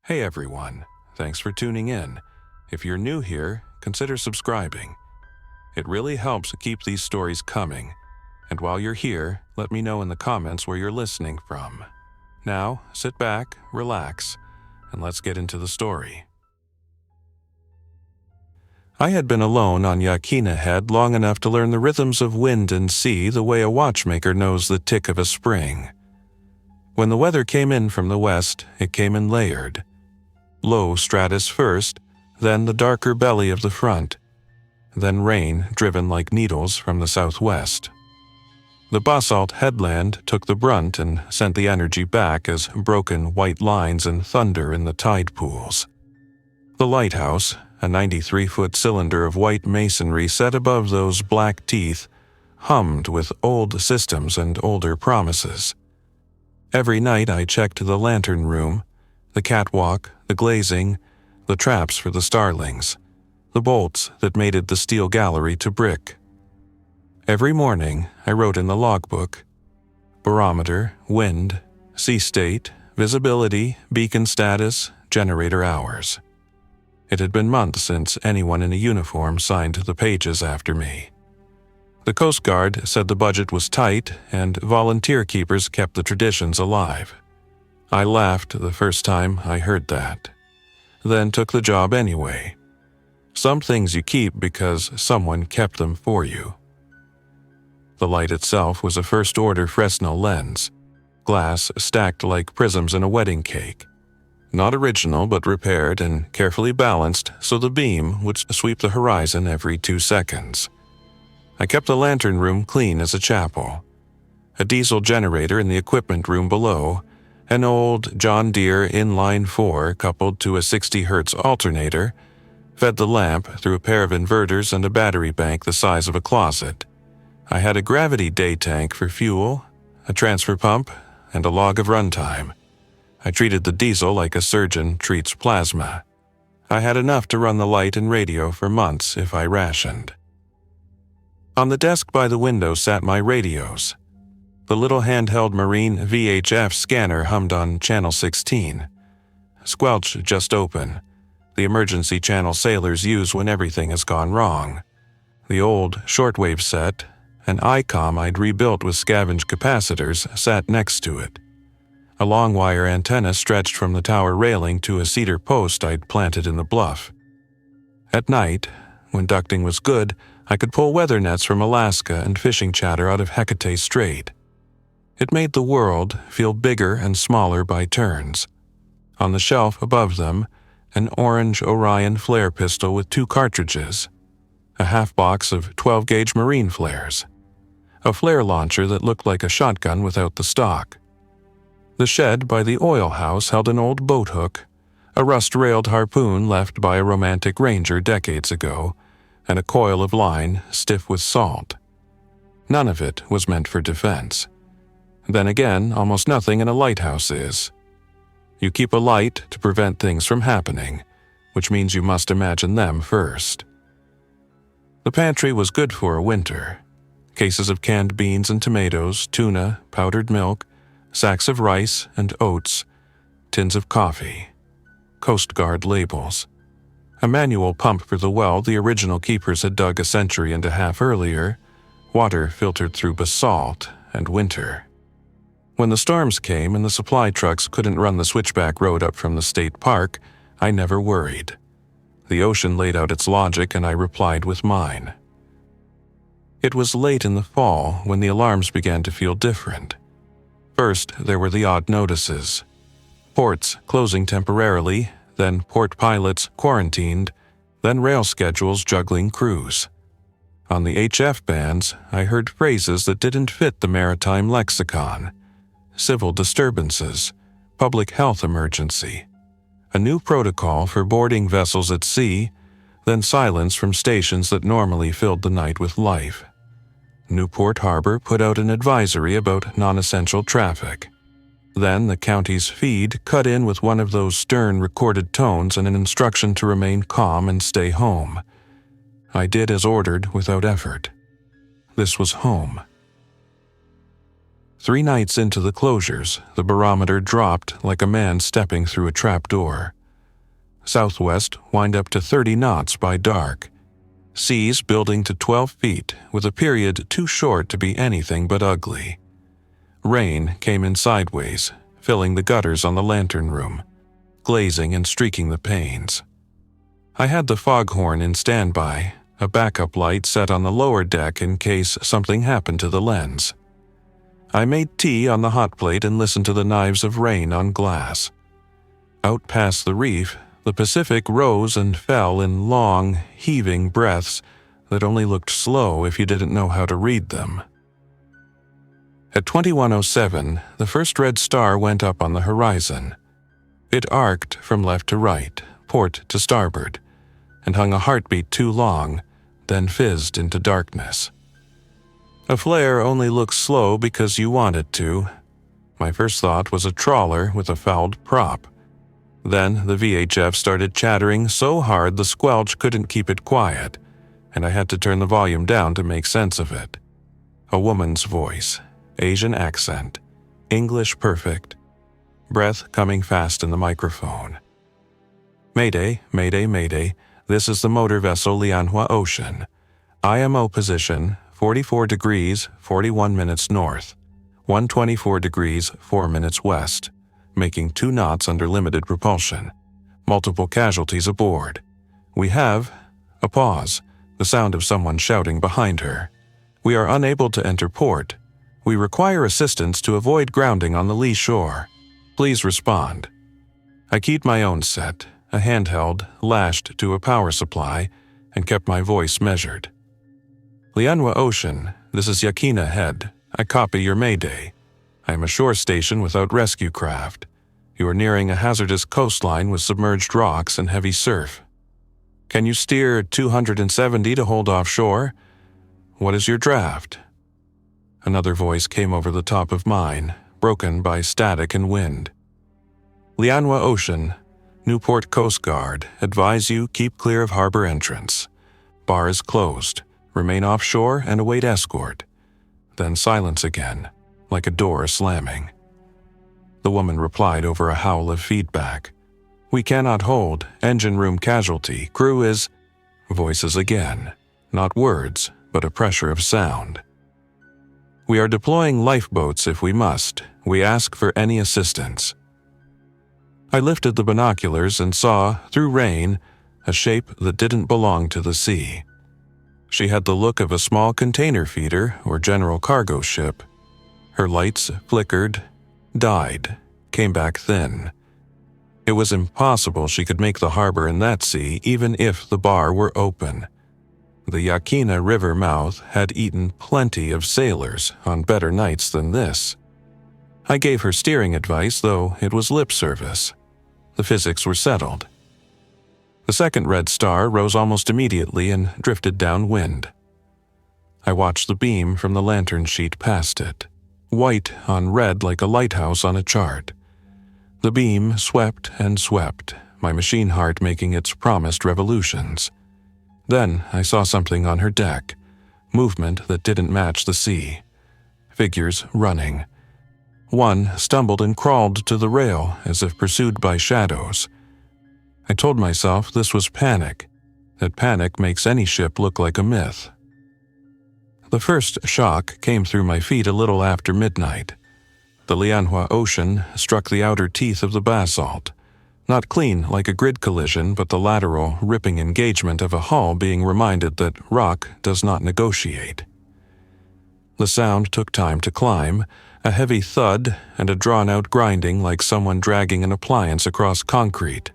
Hey everyone, thanks for tuning in. If you're new here, consider subscribing. It really helps keep these stories coming. And while you're here, let me know in the comments where you're listening from. Now, sit back, relax, and let's get into the story. I had been alone on Yaquina Head long enough to learn the rhythms of wind and sea the way a watchmaker knows the tick of a spring. When the weather came in from the west, it came in layered. Low stratus first, then the darker belly of the front, then rain driven like needles from the southwest. The basalt headland took the brunt and sent the energy back as broken white lines and thunder in the tide pools. The lighthouse, a 93-foot cylinder of white masonry set above those black teeth, hummed with old systems and older promises. Every night I checked the lantern room, the catwalk, the glazing, the traps for the starlings, the bolts that mated the steel gallery to brick. Every morning I wrote in the logbook: barometer, wind, sea state, visibility, beacon status, generator hours. It had been months since anyone in a uniform signed the pages after me. The Coast Guard said the budget was tight and volunteer keepers kept the traditions alive. I laughed the first time I heard that, then took the job anyway. Some things you keep because someone kept them for you. The light itself was a first-order Fresnel lens, glass stacked like prisms in a wedding cake. Not original, but repaired and carefully balanced so the beam would sweep the horizon every 2 seconds. I kept the lantern room clean as a chapel. A diesel generator in the equipment room below, an old John Deere inline 4 coupled to a 60 Hz alternator, fed the lamp through a pair of inverters and a battery bank the size of a closet. I had a gravity day tank for fuel, a transfer pump, and a log of runtime. I treated the diesel like a surgeon treats plasma. I had enough to run the light and radio for months if I rationed. On the desk by the window sat my radios. The little handheld marine VHF scanner hummed on channel 16. Squelch just open, the emergency channel sailors use when everything has gone wrong. The old shortwave set, an ICOM I'd rebuilt with scavenged capacitors, sat next to it. A long wire antenna stretched from the tower railing to a cedar post I'd planted in the bluff. At night, when ducting was good, I could pull weather nets from Alaska and fishing chatter out of Hecate Strait. It made the world feel bigger and smaller by turns. On the shelf above them, an orange Orion flare pistol with 2 cartridges, a half box of 12-gauge marine flares, a flare launcher that looked like a shotgun without the stock. The shed by the oil house held an old boat hook, a rust-railed harpoon left by a romantic ranger decades ago, and a coil of line stiff with salt. None of it was meant for defense. Then again, almost nothing in a lighthouse is. You keep a light to prevent things from happening, which means you must imagine them first. The pantry was good for a winter. Cases of canned beans and tomatoes, tuna, powdered milk, sacks of rice and oats, tins of coffee, Coast Guard labels, a manual pump for the well the original keepers had dug a century and a half earlier, water filtered through basalt and winter. When the storms came and the supply trucks couldn't run the switchback road up from the state park, I never worried. The ocean laid out its logic and I replied with mine. It was late in the fall when the alarms began to feel different. First, there were the odd notices. Ports closing temporarily, then port pilots quarantined, then rail schedules juggling crews. On the HF bands, I heard phrases that didn't fit the maritime lexicon. Civil disturbances, public health emergency, a new protocol for boarding vessels at sea, then silence from stations that normally filled the night with life. Newport Harbor put out an advisory about non-essential traffic. Then the county's feed cut in with one of those stern recorded tones and an instruction to remain calm and stay home. I did as ordered without effort. This was home. 3 nights into the closures, the barometer dropped like a man stepping through a trap door. southwest wind up to 30 knots by dark. Seas building to 12 feet with a period too short to be anything but ugly. Rain came in sideways, filling the gutters on the lantern room, glazing and streaking the panes. I had the foghorn in standby, a backup light set on the lower deck in case something happened to the lens. I made tea on the hot plate and listened to the knives of rain on glass. Out past the reef, the Pacific rose and fell in long, heaving breaths that only looked slow if you didn't know how to read them. At 21:07, the first red star went up on the horizon. It arced from left to right, port to starboard, and hung a heartbeat too long, then fizzed into darkness. A flare only looks slow because you want it to. My first thought was a trawler with a fouled prop. Then the VHF started chattering so hard the squelch couldn't keep it quiet, and I had to turn the volume down to make sense of it. A woman's voice, Asian accent, English perfect, breath coming fast in the microphone. Mayday, mayday, mayday, this is the motor vessel Lianhua Ocean. IMO position 44 degrees 41 minutes north, 124 degrees 4 minutes west. Making 2 knots under limited propulsion. Multiple casualties aboard. We have a pause, the sound of someone shouting behind her. We are unable to enter port. We require assistance to avoid grounding on the lee shore. Please respond. I keyed my own set, a handheld, lashed to a power supply, and kept my voice measured. Lianhua Ocean, this is Yaquina Head. I copy your mayday. I am a shore station without rescue craft. You are nearing a hazardous coastline with submerged rocks and heavy surf. Can you steer 270 to hold offshore? What is your draft? Another voice came over the top of mine, broken by static and wind. Lianhua Ocean, Newport Coast Guard, advise you keep clear of harbor entrance. Bar is closed. Remain offshore and await escort. Then silence again, like a door slamming. The woman replied over a howl of feedback. We cannot hold, engine room casualty, crew is… Voices again, not words, but a pressure of sound. We are deploying lifeboats if we must. We ask for any assistance. I lifted the binoculars and saw, through rain, a shape that didn't belong to the sea. She had the look of a small container feeder or general cargo ship. Her lights flickered, died, came back thin. It was impossible she could make the harbor in that sea even if the bar were open. The Yaquina River mouth had eaten plenty of sailors on better nights than this. I gave her steering advice, though it was lip service. The physics were settled. The second red star rose almost immediately and drifted downwind. I watched the beam from the lantern sheet past it, white on red like a lighthouse on a chart. The beam swept and swept, my machine heart making its promised revolutions. Then I saw something on her deck, movement that didn't match the sea. Figures running. One stumbled and crawled to the rail as if pursued by shadows. I told myself this was panic, that panic makes any ship look like a myth. The first shock came through my feet a little after midnight. The Lianhua Ocean struck the outer teeth of the basalt, not clean like a grid collision, but the lateral, ripping engagement of a hull being reminded that rock does not negotiate. The sound took time to climb, a heavy thud and a drawn-out grinding like someone dragging an appliance across concrete.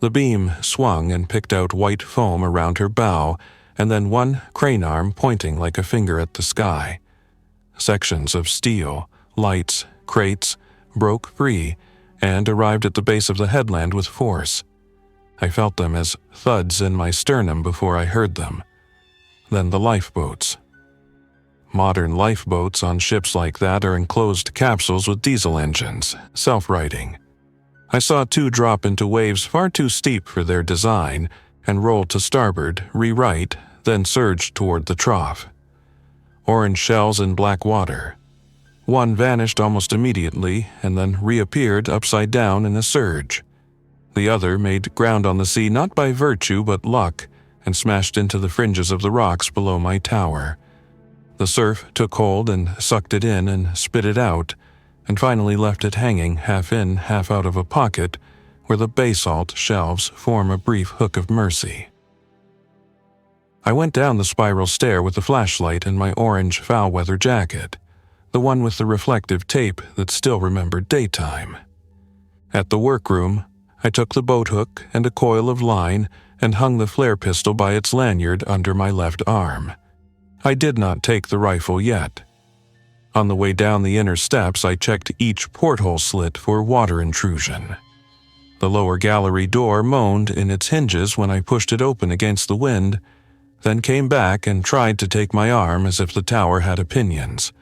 The beam swung and picked out white foam around her bow, and then one crane arm pointing like a finger at the sky. Sections of steel, lights, crates, broke free and arrived at the base of the headland with force. I felt them as thuds in my sternum before I heard them. Then the lifeboats. Modern lifeboats on ships like that are enclosed capsules with diesel engines, self-righting. I saw two drop into waves far too steep for their design and roll to starboard, rewrite, then surge toward the trough. Orange shells in black water. One vanished almost immediately and then reappeared upside down in a surge. The other made ground on the sea not by virtue but luck, and smashed into the fringes of the rocks below my tower. The surf took hold and sucked it in and spit it out, and finally left it hanging half in, half out of a pocket where the basalt shelves form a brief hook of mercy. I went down the spiral stair with the flashlight and my orange foul-weather jacket, the one with the reflective tape that still remembered daytime. At the workroom, I took the boat hook and a coil of line and hung the flare pistol by its lanyard under my left arm. I did not take the rifle yet. On the way down the inner steps, I checked each porthole slit for water intrusion. The lower gallery door moaned in its hinges when I pushed it open against the wind, then came back and tried to take my arm as if the tower had opinions.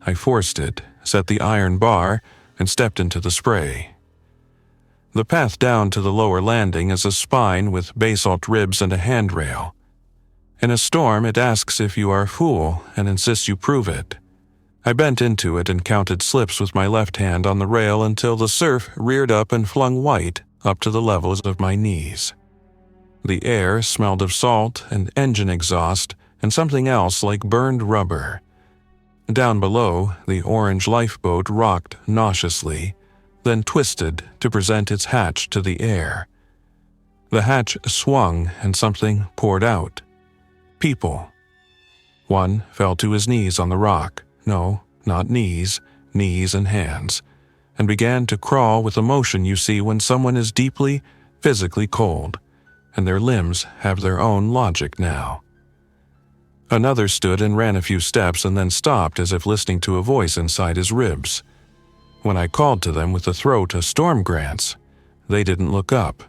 I forced it, set the iron bar, and stepped into the spray. The path down to the lower landing is a spine with basalt ribs and a handrail. In a storm, it asks if you are a fool and insists you prove it. I bent into it and counted slips with my left hand on the rail until the surf reared up and flung white up to the levels of my knees. The air smelled of salt and engine exhaust and something else like burned rubber. Down below, the orange lifeboat rocked nauseously, then twisted to present its hatch to the air. The hatch swung and something poured out. People. One fell to his knees on the rock. No, not knees, knees and hands, and began to crawl with the motion you see when someone is deeply, physically cold, and their limbs have their own logic now. Another stood and ran a few steps and then stopped as if listening to a voice inside his ribs. When I called to them with the throat a storm grants, they didn't look up.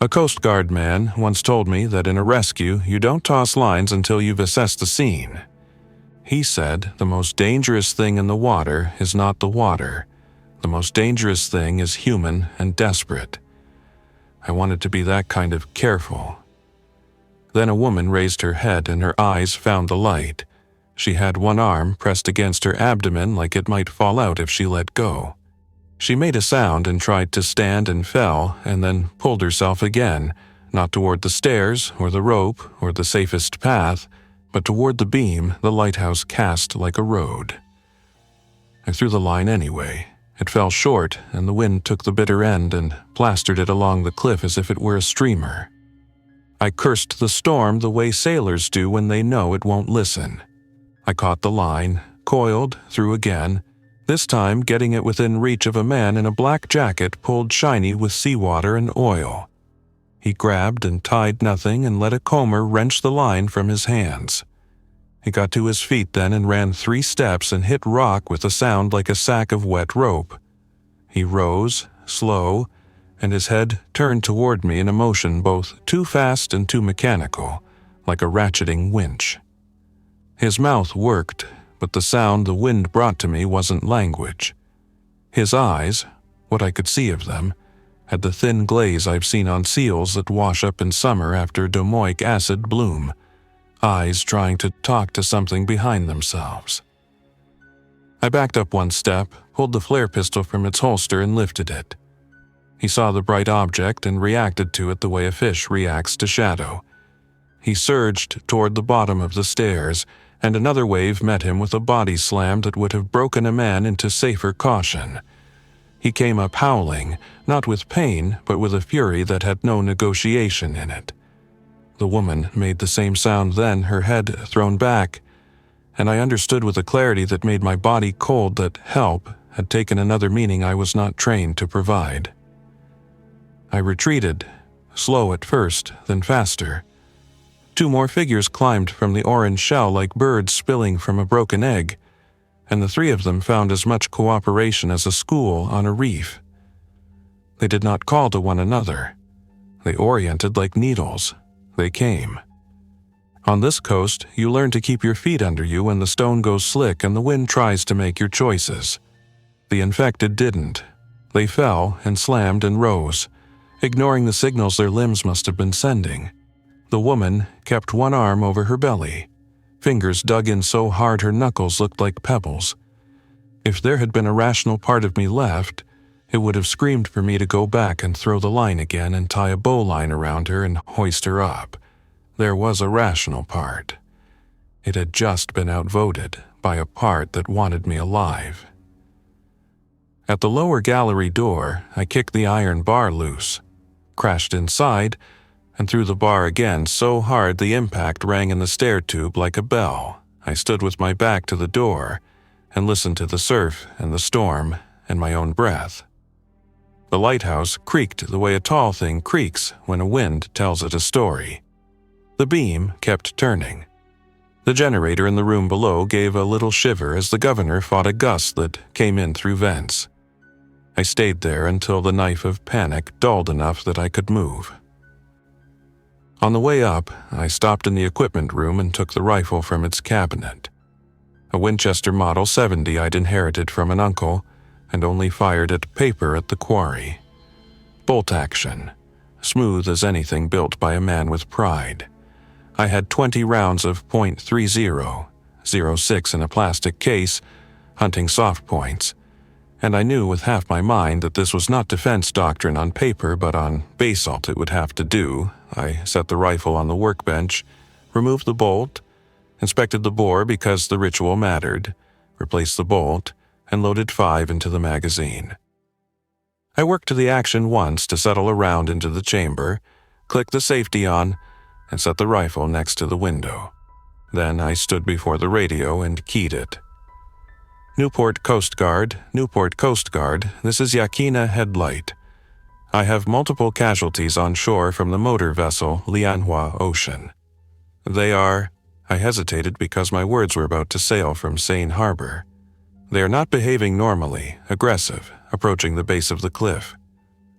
A Coast Guard man once told me that in a rescue you don't toss lines until you've assessed the scene. He said the most dangerous thing in the water is not the water. The most dangerous thing is human and desperate. I wanted to be that kind of careful. Then a woman raised her head and her eyes found the light. She had one arm pressed against her abdomen like it might fall out if she let go. She made a sound and tried to stand and fell and then pulled herself again, not toward the stairs or the rope or the safest path, but toward the beam the lighthouse cast like a road. I threw the line anyway. It fell short and the wind took the bitter end and plastered it along the cliff as if it were a streamer. I cursed the storm the way sailors do when they know it won't listen. I caught the line, coiled, threw again, this time getting it within reach of a man in a black jacket pulled shiny with seawater and oil. He grabbed and tied nothing and let a comber wrench the line from his hands. He got to his feet then and ran 3 steps and hit rock with a sound like a sack of wet rope. He rose, slow, and his head turned toward me in a motion both too fast and too mechanical, like a ratcheting winch. His mouth worked, but the sound the wind brought to me wasn't language. His eyes, what I could see of them, had the thin glaze I've seen on seals that wash up in summer after domoic acid bloom, eyes trying to talk to something behind themselves. I backed up 1 step, pulled the flare pistol from its holster and lifted it. He saw the bright object and reacted to it the way a fish reacts to shadow. He surged toward the bottom of the stairs, and another wave met him with a body slam that would have broken a man into safer caution. He came up howling, not with pain, but with a fury that had no negotiation in it. The woman made the same sound then, her head thrown back, and I understood with a clarity that made my body cold that help had taken another meaning I was not trained to provide. I retreated, slow at first, then faster. 2 more figures climbed from the orange shell like birds spilling from a broken egg, and the 3 of them found as much cooperation as a school on a reef. They did not call to one another. They oriented like needles. They came. On this coast, you learn to keep your feet under you when the stone goes slick and the wind tries to make your choices. The infected didn't. They fell and slammed and rose, ignoring the signals their limbs must have been sending. The woman kept one arm over her belly. Fingers dug in so hard her knuckles looked like pebbles. If there had been a rational part of me left, It would have screamed for me to go back and throw the line again and tie a bowline around her and hoist her up. There was a rational part. It had just been outvoted by a part that wanted me alive. At the lower gallery door, I kicked the iron bar loose, crashed inside, and threw the bar again so hard the impact rang in the stair tube like a bell. I stood with my back to the door and listened to the surf and the storm and my own breath. The lighthouse creaked the way a tall thing creaks when a wind tells it a story. The beam kept turning. The generator in the room below gave a little shiver as the governor fought a gust that came in through vents. I stayed there until the knife of panic dulled enough that I could move. On the way up, I stopped in the equipment room and took the rifle from its cabinet. A Winchester Model 70 I'd inherited from an uncle and only fired at paper at the quarry. Bolt action, smooth as anything built by a man with pride. I had 20 rounds of .30, 06 in a plastic case, hunting soft points, and I knew with half my mind that this was not defense doctrine on paper, but on basalt it would have to do. I set the rifle on the workbench, removed the bolt, inspected the bore because the ritual mattered, replaced the bolt, and loaded 5 into the magazine. I worked to the action once to settle a round into the chamber, clicked the safety on, and set the rifle next to the window. Then I stood before the radio and keyed it. Newport Coast Guard, this is Yaquina Head Light. I have multiple casualties on shore from the motor vessel Lianhua Ocean. They are, I hesitated because my words were about to sail from Seine Harbor. They are not behaving normally, aggressive, approaching the base of the cliff.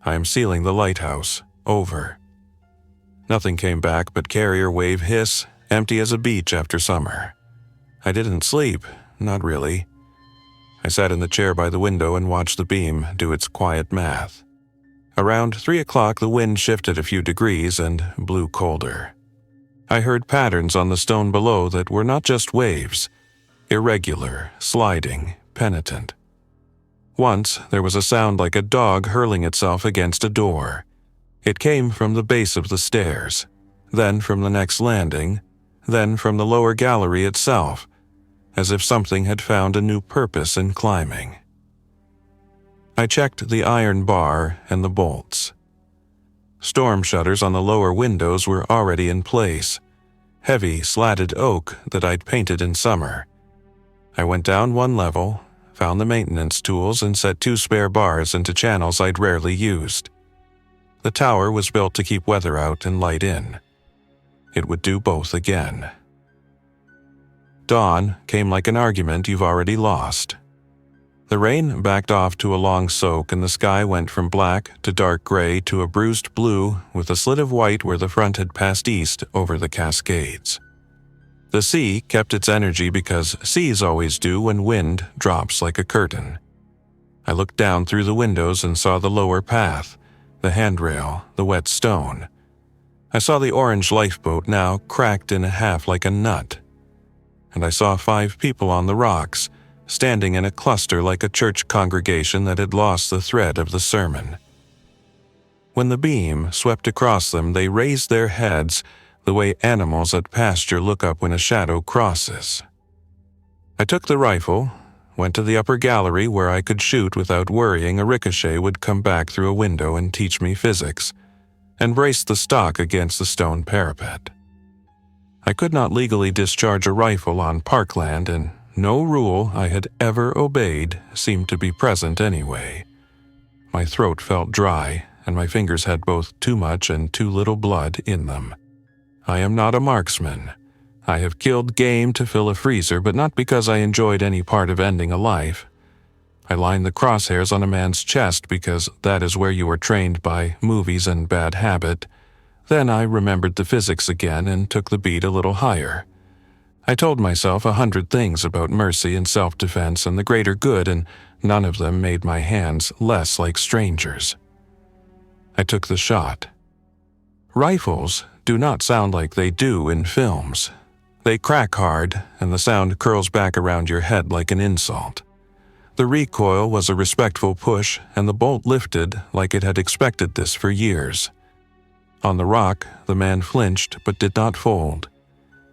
I am sealing the lighthouse. Over. Nothing came back but carrier wave hiss, empty as a beach after summer. I didn't sleep, not really. I sat in the chair by the window and watched the beam do its quiet math. Around 3 o'clock the wind shifted a few degrees and blew colder. I heard patterns on the stone below that were not just waves, irregular, sliding, penitent. Once there was a sound like a dog hurling itself against a door. It came from the base of the stairs, then from the next landing, then from the lower gallery itself, as if something had found a new purpose in climbing. I checked the iron bar and the bolts. Storm shutters on the lower windows were already in place, heavy slatted oak that I'd painted in summer. I went down 1 level, found the maintenance tools, and set 2 spare bars into channels I'd rarely used. The tower was built to keep weather out and light in. It would do both again. Dawn came like an argument you've already lost. The rain backed off to a long soak and the sky went from black to dark gray to a bruised blue with a slit of white where the front had passed east over the Cascades. The sea kept its energy because seas always do when wind drops like a curtain. I looked down through the windows and saw the lower path, the handrail, the wet stone. I saw the orange lifeboat now cracked in half like a nut. And I saw 5 people on the rocks, standing in a cluster like a church congregation that had lost the thread of the sermon. When the beam swept across them, they raised their heads the way animals at pasture look up when a shadow crosses. I took the rifle, went to the upper gallery where I could shoot without worrying a ricochet would come back through a window and teach me physics, and braced the stock against the stone parapet. I could not legally discharge a rifle on parkland, and no rule I had ever obeyed seemed to be present anyway. My throat felt dry, and my fingers had both too much and too little blood in them. I am not a marksman. I have killed game to fill a freezer, but not because I enjoyed any part of ending a life. I lined the crosshairs on a man's chest because that is where you are trained by movies and bad habit. Then I remembered the physics again and took the beat a little higher. I told myself 100 things about mercy and self-defense and the greater good, and none of them made my hands less like strangers. I took the shot. Rifles do not sound like they do in films. They crack hard, and the sound curls back around your head like an insult. The recoil was a respectful push, and the bolt lifted like it had expected this for years. On the rock, the man flinched but did not fold.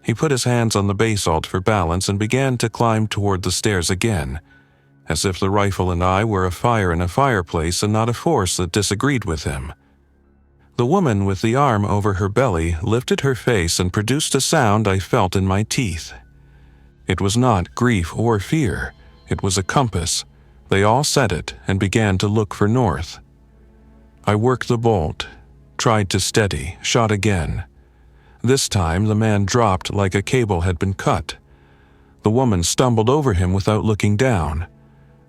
He put his hands on the basalt for balance and began to climb toward the stairs again, as if the rifle and I were a fire in a fireplace and not a force that disagreed with him. The woman with the arm over her belly lifted her face and produced a sound I felt in my teeth. It was not grief or fear. It was a compass. They all said it and began to look for north. I worked the bolt, tried to steady, shot again. This time the man dropped like a cable had been cut. The woman stumbled over him without looking down.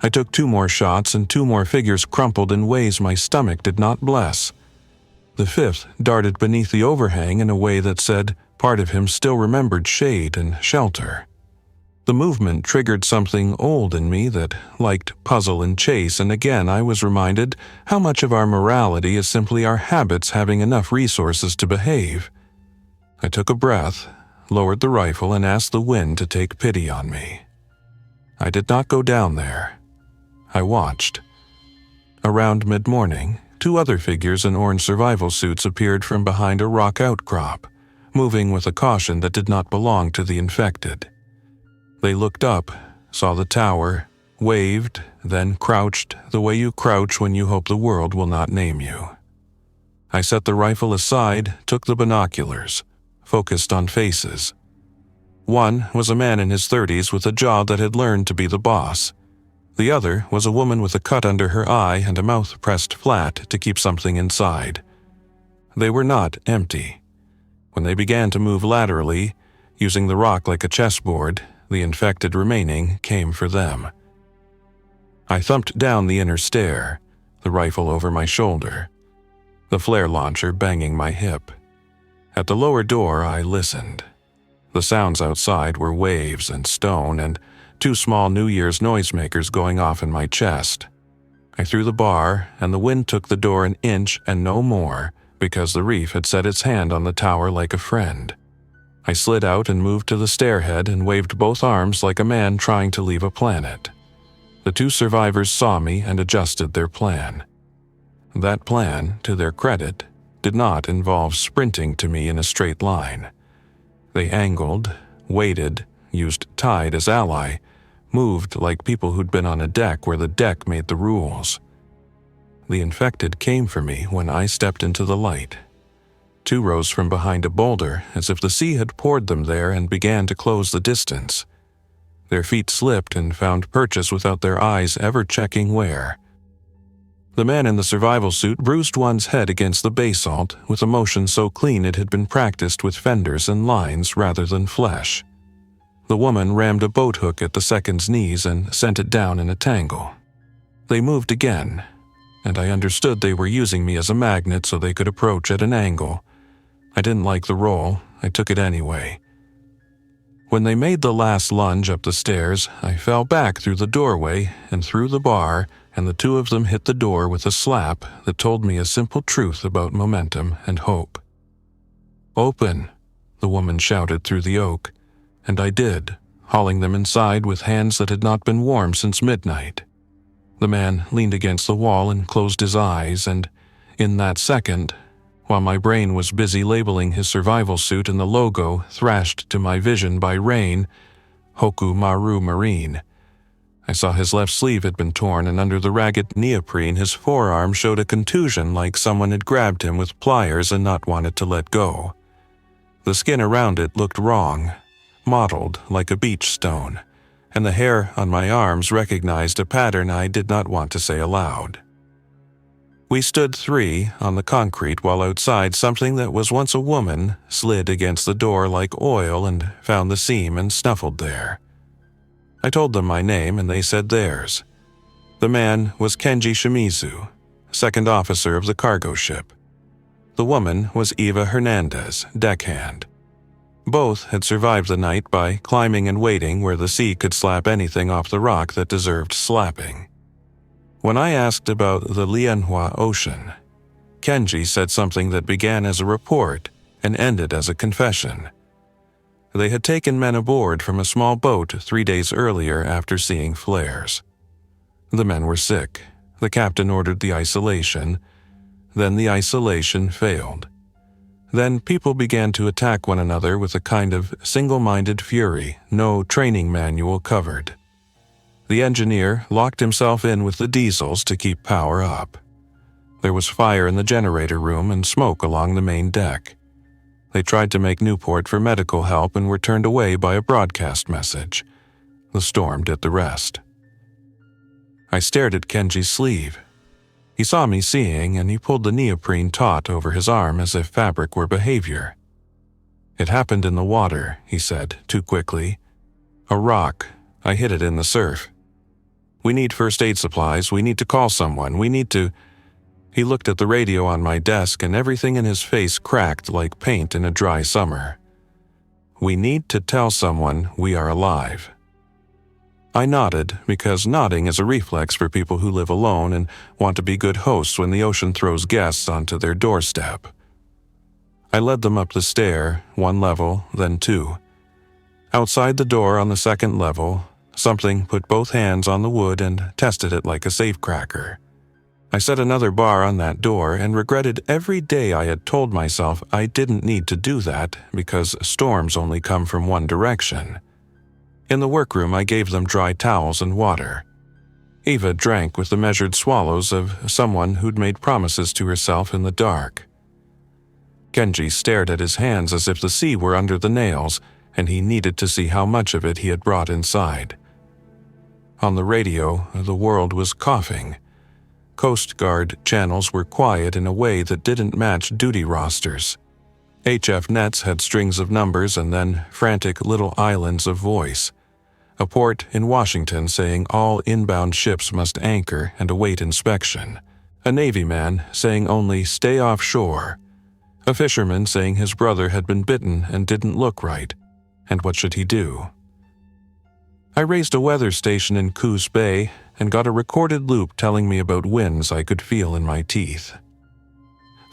I took 2 more shots and 2 more figures crumpled in ways my stomach did not bless. The 5th darted beneath the overhang in a way that said part of him still remembered shade and shelter. The movement triggered something old in me that liked puzzle and chase, and again I was reminded how much of our morality is simply our habits having enough resources to behave. I took a breath, lowered the rifle, and asked the wind to take pity on me. I did not go down there. I watched. Around mid-morning, 2 other figures in orange survival suits appeared from behind a rock outcrop, moving with a caution that did not belong to the infected. They looked up, saw the tower, waved, then crouched the way you crouch when you hope the world will not name you. I set the rifle aside, took the binoculars, focused on faces. One was a man in his 30s with a jaw that had learned to be the boss. The other was a woman with a cut under her eye and a mouth pressed flat to keep something inside. They were not empty. When they began to move laterally, using the rock like a chessboard, the infected remaining came for them. I thumped down the inner stair, the rifle over my shoulder, the flare launcher banging my hip. At the lower door, I listened. The sounds outside were waves and stone and 2 small New Year's noisemakers going off in my chest. I threw the bar, and the wind took the door an inch and no more, because the reef had set its hand on the tower like a friend. I slid out and moved to the stairhead and waved both arms like a man trying to leave a planet. The 2 survivors saw me and adjusted their plan. That plan, to their credit, did not involve sprinting to me in a straight line. They angled, waited, used tide as ally, moved like people who'd been on a deck where the deck made the rules. The infected came for me when I stepped into the light. 2 rose from behind a boulder as if the sea had poured them there and began to close the distance. Their feet slipped and found purchase without their eyes ever checking where. The man in the survival suit bruised one's head against the basalt with a motion so clean it had been practiced with fenders and lines rather than flesh. The woman rammed a boat hook at the second's knees and sent it down in a tangle. They moved again, and I understood they were using me as a magnet so they could approach at an angle. I didn't like the roll. I took it anyway. When they made the last lunge up the stairs, I fell back through the doorway and through the bar, and the 2 of them hit the door with a slap that told me a simple truth about momentum and hope. "Open," the woman shouted through the oak, and I did, hauling them inside with hands that had not been warm since midnight. The man leaned against the wall and closed his eyes, and in that second, while my brain was busy labeling his survival suit and the logo thrashed to my vision by rain, Hoku Maru Marine, I saw his left sleeve had been torn, and under the ragged neoprene his forearm showed a contusion like someone had grabbed him with pliers and not wanted to let go. The skin around it looked wrong, mottled like a beach stone, and the hair on my arms recognized a pattern I did not want to say aloud. We stood 3 on the concrete while outside something that was once a woman slid against the door like oil and found the seam and snuffled there. I told them my name and they said theirs. The man was Kenji Shimizu, 2nd officer of the cargo ship. The woman was Eva Hernandez, deckhand. Both had survived the night by climbing and waiting where the sea could slap anything off the rock that deserved slapping. When I asked about the Lianhua Ocean, Kenji said something that began as a report and ended as a confession. They had taken men aboard from a small boat 3 days earlier after seeing flares. The men were sick. The captain ordered the isolation. Then the isolation failed. Then people began to attack one another with a kind of single-minded fury, no training manual covered. The engineer locked himself in with the diesels to keep power up. There was fire in the generator room and smoke along the main deck. They tried to make Newport for medical help and were turned away by a broadcast message. The storm did the rest. I stared at Kenji's sleeve. He saw me seeing, and he pulled the neoprene taut over his arm as if fabric were behavior. "It happened in the water," he said, too quickly. "A rock. I hit it in the surf. We need first aid supplies. We need to call someone. We need to—" He looked at the radio on my desk, and everything in his face cracked like paint in a dry summer. "We need to tell someone we are alive." I nodded, because nodding is a reflex for people who live alone and want to be good hosts when the ocean throws guests onto their doorstep. I led them up the stair, 1 level, then 2. Outside the door on the 2nd level, something put both hands on the wood and tested it like a safecracker. I set another bar on that door and regretted every day I had told myself I didn't need to do that because storms only come from one direction. In the workroom, I gave them dry towels and water. Eva drank with the measured swallows of someone who'd made promises to herself in the dark. Kenji stared at his hands as if the sea were under the nails, and he needed to see how much of it he had brought inside. On the radio, the world was coughing. Coast Guard channels were quiet in a way that didn't match duty rosters. HF nets had strings of numbers and then frantic little islands of voice. A port in Washington saying all inbound ships must anchor and await inspection. A Navy man saying only stay offshore. A fisherman saying his brother had been bitten and didn't look right, and what should he do? I raised a weather station in Coos Bay and got a recorded loop telling me about winds I could feel in my teeth.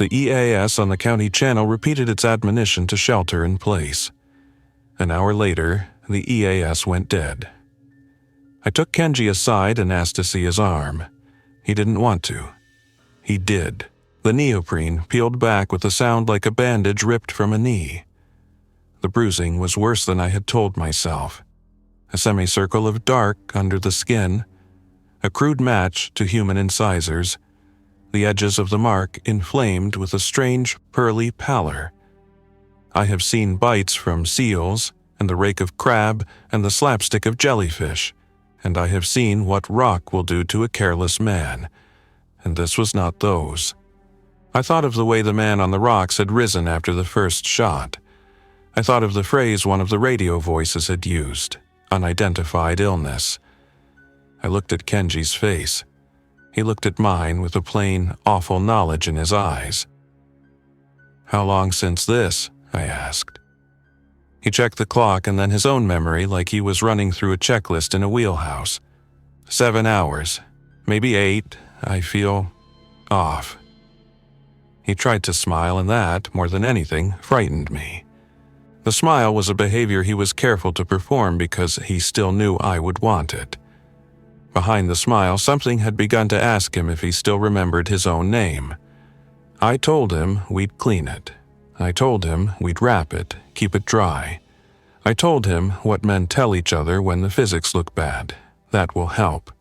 The EAS on the county channel repeated its admonition to shelter in place. An hour later, the EAS went dead. I took Kenji aside and asked to see his arm. He didn't want to. He did. The neoprene peeled back with a sound like a bandage ripped from a knee. The bruising was worse than I had told myself. A semicircle of dark under the skin, a crude match to human incisors, the edges of the mark inflamed with a strange pearly pallor. I have seen bites from seals, and the rake of crab, and the slapstick of jellyfish, and I have seen what rock will do to a careless man, and this was not those. I thought of the way the man on the rocks had risen after the first shot. I thought of the phrase one of the radio voices had used, unidentified illness. I looked at Kenji's face. He looked at mine with a plain, awful knowledge in his eyes. "How long since this?" I asked. He checked the clock and then his own memory like he was running through a checklist in a wheelhouse. 7 hours, maybe 8, I feel off. He tried to smile, and that, more than anything, frightened me. The smile was a behavior he was careful to perform because he still knew I would want it. Behind the smile, something had begun to ask him if he still remembered his own name. I told him we'd clean it. I told him we'd wrap it, keep it dry. I told him what men tell each other when the physics look bad. That will help.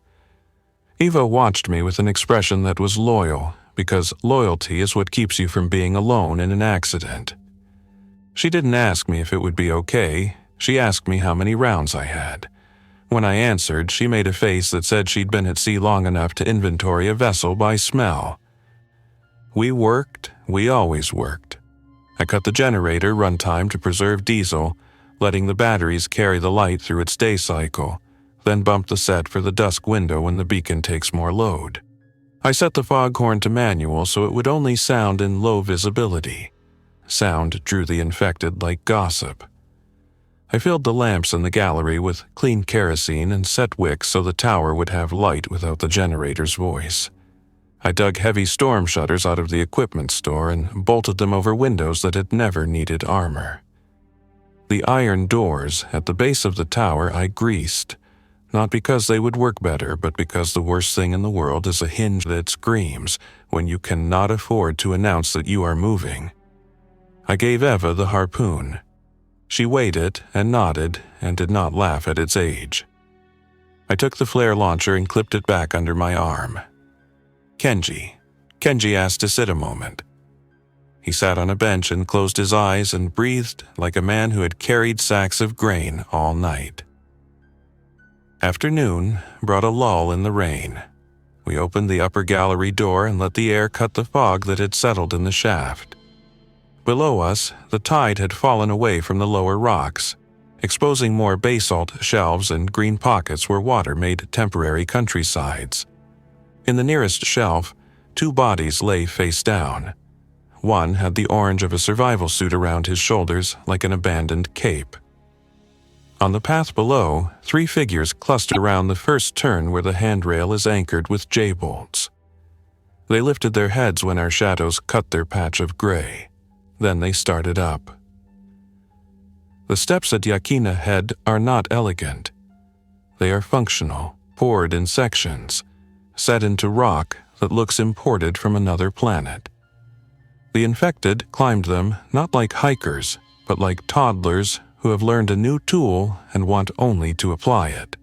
Eva watched me with an expression that was loyal, because loyalty is what keeps you from being alone in an accident. She didn't ask me if it would be okay. She asked me how many rounds I had. When I answered, she made a face that said she'd been at sea long enough to inventory a vessel by smell. We worked. We always worked. I cut the generator runtime to preserve diesel, letting the batteries carry the light through its day cycle, then bumped the set for the dusk window when the beacon takes more load. I set the foghorn to manual so it would only sound in low visibility. Sound drew the infected like gossip. I filled the lamps in the gallery with clean kerosene and set wicks so the tower would have light without the generator's voice. I dug heavy storm shutters out of the equipment store and bolted them over windows that had never needed armor. The iron doors at the base of the tower I greased, not because they would work better, but because the worst thing in the world is a hinge that screams when you cannot afford to announce that you are moving. I gave Eva the harpoon. She weighed it and nodded and did not laugh at its age. I took the flare launcher and clipped it back under my arm. Kenji asked to sit a moment. He sat on a bench and closed his eyes and breathed like a man who had carried sacks of grain all night. Afternoon brought a lull in the rain. We opened the upper gallery door and let the air cut the fog that had settled in the shaft. Below us, the tide had fallen away from the lower rocks, exposing more basalt shelves and green pockets where water made temporary countrysides. In the nearest shelf, 2 bodies lay face down. One had the orange of a survival suit around his shoulders like an abandoned cape. On the path below, 3 figures clustered around the first turn where the handrail is anchored with J-bolts. They lifted their heads when our shadows cut their patch of gray. Then they started up. The steps at Yaquina Head are not elegant. They are functional, poured in sections, set into rock that looks imported from another planet. The infected climbed them not like hikers, but like toddlers who have learned a new tool and want only to apply it.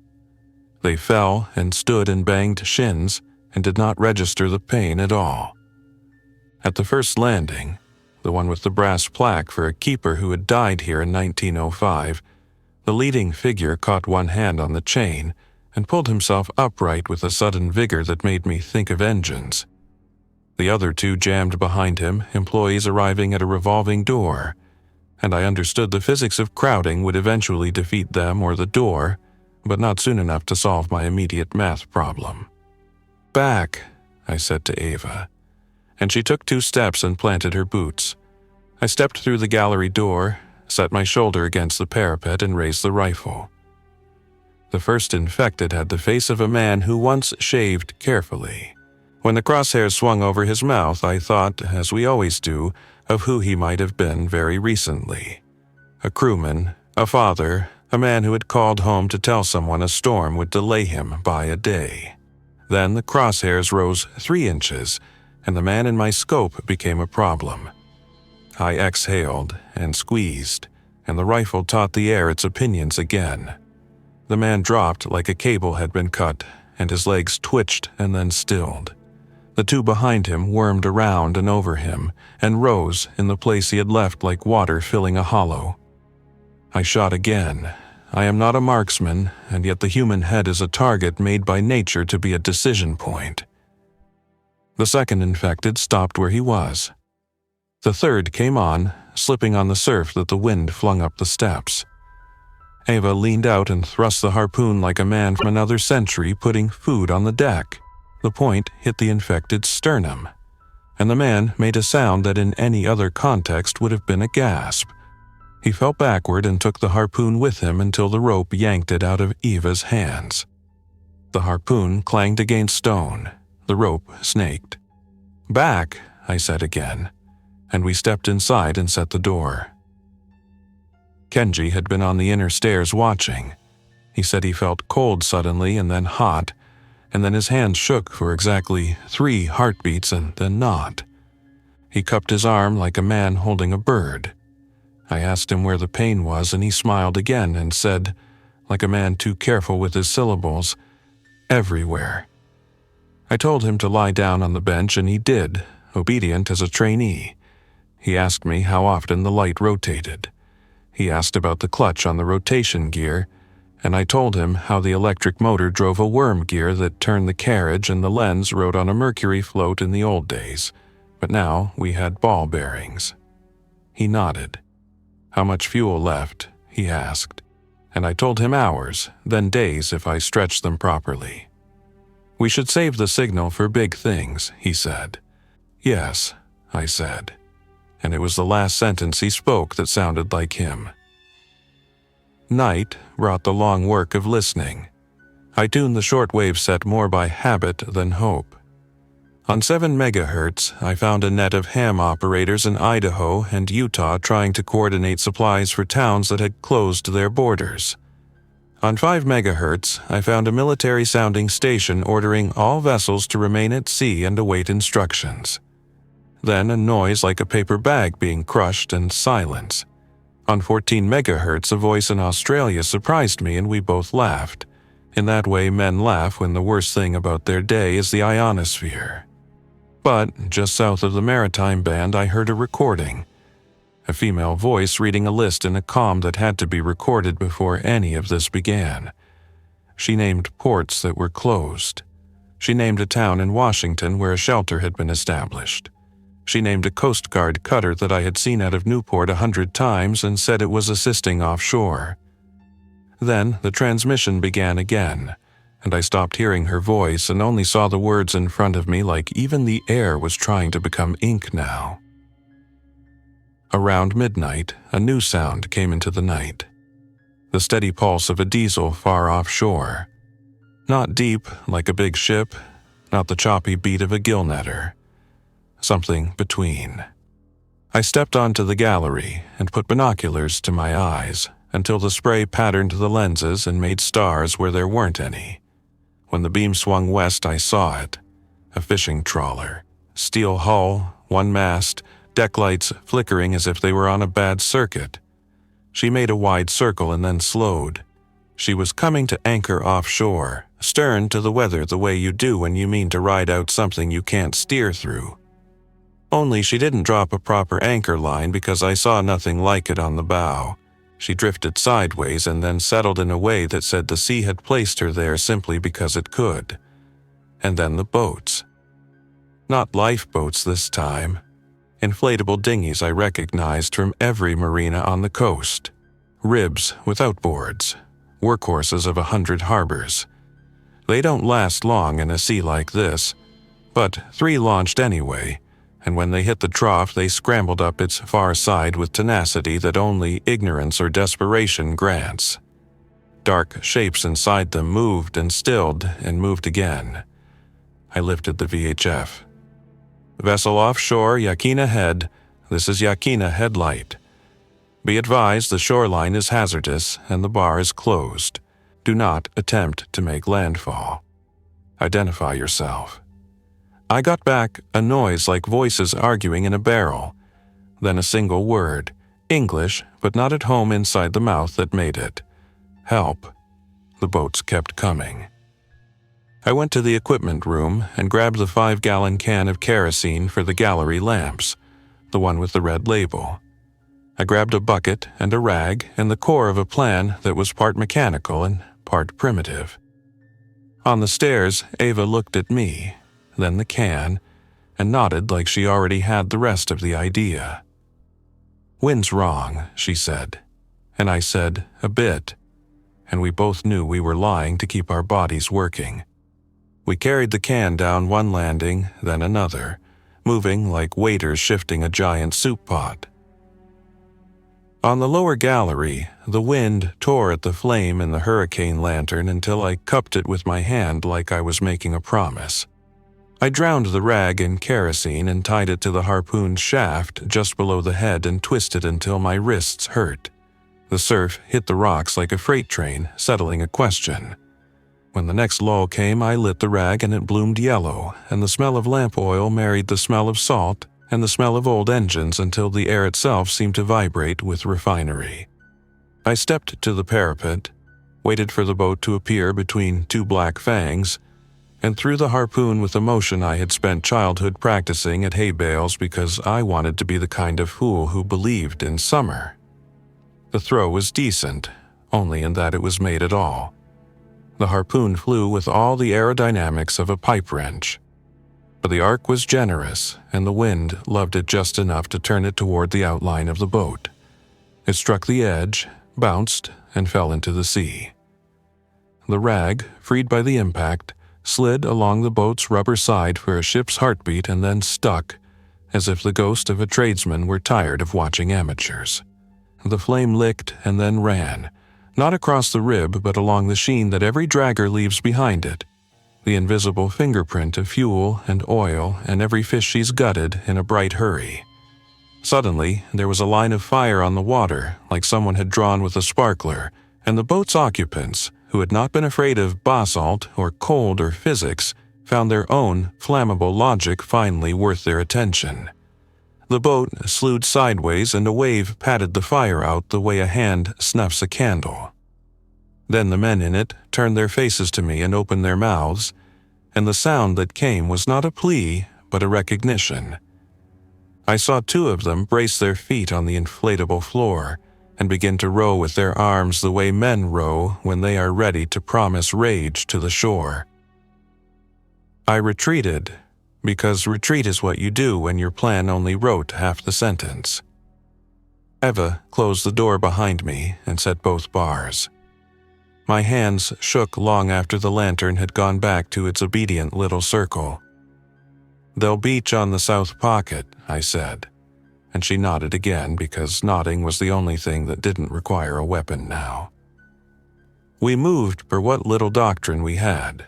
They fell and stood and banged shins and did not register the pain at all. At the first landing, the one with the brass plaque for a keeper who had died here in 1905, the leading figure caught one hand on the chain and pulled himself upright with a sudden vigor that made me think of engines. The other 2 jammed behind him, employees arriving at a revolving door, and I understood the physics of crowding would eventually defeat them or the door, but not soon enough to solve my immediate math problem. "Back," I said to Eva, and she took 2 steps and planted her boots. I stepped through the gallery door, set my shoulder against the parapet and raised the rifle. The first infected had the face of a man who once shaved carefully. When the crosshairs swung over his mouth, I thought, as we always do, of who he might have been very recently. A crewman, a father, a man who had called home to tell someone a storm would delay him by a day. Then the crosshairs rose 3 inches, and the man in my scope became a problem. I exhaled and squeezed, and the rifle taught the air its opinions again. The man dropped like a cable had been cut, and his legs twitched and then stilled. The 2 behind him wormed around and over him, and rose in the place he had left like water filling a hollow. I shot again. I am not a marksman, and yet the human head is a target made by nature to be a decision point. The second infected stopped where he was. The third came on, slipping on the surf that the wind flung up the steps. Eva leaned out and thrust the harpoon like a man from another century putting food on the deck. The point hit the infected's sternum, and the man made a sound that in any other context would have been a gasp. He fell backward and took the harpoon with him until the rope yanked it out of Eva's hands. The harpoon clanged against stone. The rope snaked. "Back," I said again, and we stepped inside and set the door. Kenji had been on the inner stairs watching. He said he felt cold suddenly and then hot, and then his hands shook for exactly 3 heartbeats and then not. He cupped his arm like a man holding a bird. I asked him where the pain was, and he smiled again and said, like a man too careful with his syllables, "Everywhere." I told him to lie down on the bench, and he did, obedient as a trainee. He asked me how often the light rotated. He asked about the clutch on the rotation gear, and I told him how the electric motor drove a worm gear that turned the carriage and the lens rode on a mercury float in the old days, but now we had ball bearings. He nodded. How much fuel left, he asked, and I told him hours, then days if I stretched them properly. We should save the signal for big things, he said. Yes, I said, and it was the last sentence he spoke that sounded like him. Night brought the long work of listening. I tuned the shortwave set more by habit than hope. On 7 megahertz, I found a net of ham operators in Idaho and Utah trying to coordinate supplies for towns that had closed their borders. On 5 megahertz, I found a military-sounding station ordering all vessels to remain at sea and await instructions. Then a noise like a paper bag being crushed and silence. On 14 megahertz, a voice in Australia surprised me and we both laughed. In that way, men laugh when the worst thing about their day is the ionosphere. But just south of the maritime band, I heard a recording. A female voice reading a list in a comm that had to be recorded before any of this began. She named ports that were closed. She named a town in Washington where a shelter had been established. She named a Coast Guard cutter that I had seen out of Newport 100 times and said it was assisting offshore. Then the transmission began again, and I stopped hearing her voice and only saw the words in front of me like even the air was trying to become ink now. Around midnight, a new sound came into the night. The steady pulse of a diesel far offshore. Not deep, like a big ship, not the choppy beat of a gill netter. Something between. I stepped onto the gallery and put binoculars to my eyes until the spray patterned the lenses and made stars where there weren't any. When the beam swung west, I saw it. A fishing trawler. Steel hull, one mast, deck lights flickering as if they were on a bad circuit. She made a wide circle and then slowed. She was coming to anchor offshore, stern to the weather the way you do when you mean to ride out something you can't steer through. Only she didn't drop a proper anchor line because I saw nothing like it on the bow. She drifted sideways and then settled in a way that said the sea had placed her there simply because it could. And then the boats. Not lifeboats this time. Inflatable dinghies I recognized from every marina on the coast. Ribs with outboards. Workhorses of 100 harbors. They don't last long in a sea like this, but 3 launched anyway, and when they hit the trough they scrambled up its far side with tenacity that only ignorance or desperation grants. Dark shapes inside them moved and stilled and moved again. I lifted the VHF. Vessel offshore, Yaquina Head. This is Yaquina Head Light. Be advised the shoreline is hazardous and the bar is closed. Do not attempt to make landfall. Identify yourself. I got back a noise like voices arguing in a barrel. Then a single word, English, but not at home inside the mouth that made it. Help. The boats kept coming. I went to the equipment room and grabbed the 5-gallon can of kerosene for the gallery lamps, the one with the red label. I grabbed a bucket and a rag and the core of a plan that was part mechanical and part primitive. On the stairs, Ava looked at me, then the can, and nodded like she already had the rest of the idea. "Wind's wrong," she said. And I said, "A bit." And we both knew we were lying to keep our bodies working. We carried the can down one landing, then another, moving like waiters shifting a giant soup pot. On the lower gallery, the wind tore at the flame in the hurricane lantern until I cupped it with my hand like I was making a promise. I drowned the rag in kerosene and tied it to the harpoon's shaft just below the head and twisted until my wrists hurt. The surf hit the rocks like a freight train, settling a question. When the next lull came, I lit the rag and it bloomed yellow, and the smell of lamp oil married the smell of salt and the smell of old engines until the air itself seemed to vibrate with refinery. I stepped to the parapet, waited for the boat to appear between 2 black fangs, and threw the harpoon with a motion I had spent childhood practicing at hay bales because I wanted to be the kind of fool who believed in summer. The throw was decent, only in that it was made at all. The harpoon flew with all the aerodynamics of a pipe wrench. But the arc was generous, and the wind loved it just enough to turn it toward the outline of the boat. It struck the edge, bounced, and fell into the sea. The rag, freed by the impact, slid along the boat's rubber side for a ship's heartbeat and then stuck, as if the ghost of a tradesman were tired of watching amateurs. The flame licked and then ran, not across the rib but along the sheen that every dragger leaves behind it, the invisible fingerprint of fuel and oil and every fish she's gutted in a bright hurry. Suddenly, there was a line of fire on the water like someone had drawn with a sparkler, and the boat's occupants, who had not been afraid of basalt or cold or physics, found their own flammable logic finally worth their attention. The boat slewed sideways and a wave patted the fire out the way a hand snuffs a candle. Then the men in it turned their faces to me and opened their mouths, and the sound that came was not a plea, but a recognition. I saw two of them brace their feet on the inflatable floor and begin to row with their arms the way men row when they are ready to promise rage to the shore. I retreated, because retreat is what you do when your plan only wrote half the sentence. Eva closed the door behind me and set both bars. My hands shook long after the lantern had gone back to its obedient little circle. "They'll beach on the south pocket," I said, and she nodded again because nodding was the only thing that didn't require a weapon now. We moved per what little doctrine we had.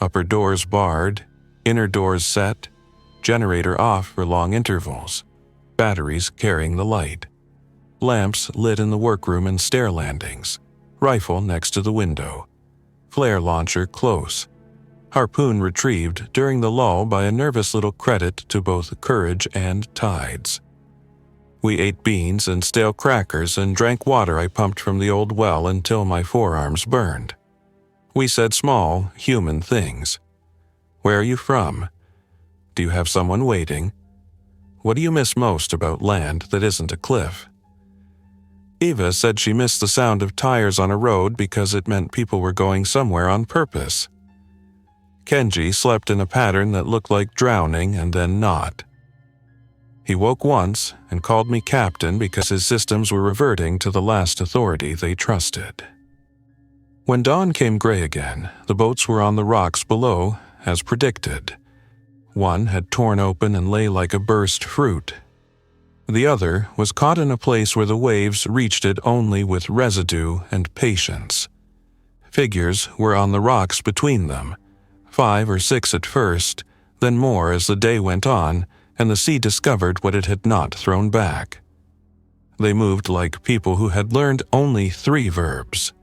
Upper doors barred, inner doors set, generator off for long intervals, batteries carrying the light, lamps lit in the workroom and stair landings, rifle next to the window, flare launcher close, harpoon retrieved during the lull by a nervous little credit to both courage and tides. We ate beans and stale crackers and drank water I pumped from the old well until my forearms burned. We said small, human things. Where are you from? Do you have someone waiting? What do you miss most about land that isn't a cliff? Eva said she missed the sound of tires on a road because it meant people were going somewhere on purpose. Kenji slept in a pattern that looked like drowning and then not. He woke once and called me captain because his systems were reverting to the last authority they trusted. When dawn came gray again, the boats were on the rocks below, as predicted. One had torn open and lay like a burst fruit. The other was caught in a place where the waves reached it only with residue and patience. Figures were on the rocks between them, 5 or 6 at first, then more as the day went on and the sea discovered what it had not thrown back. They moved like people who had learned only 3 verbs: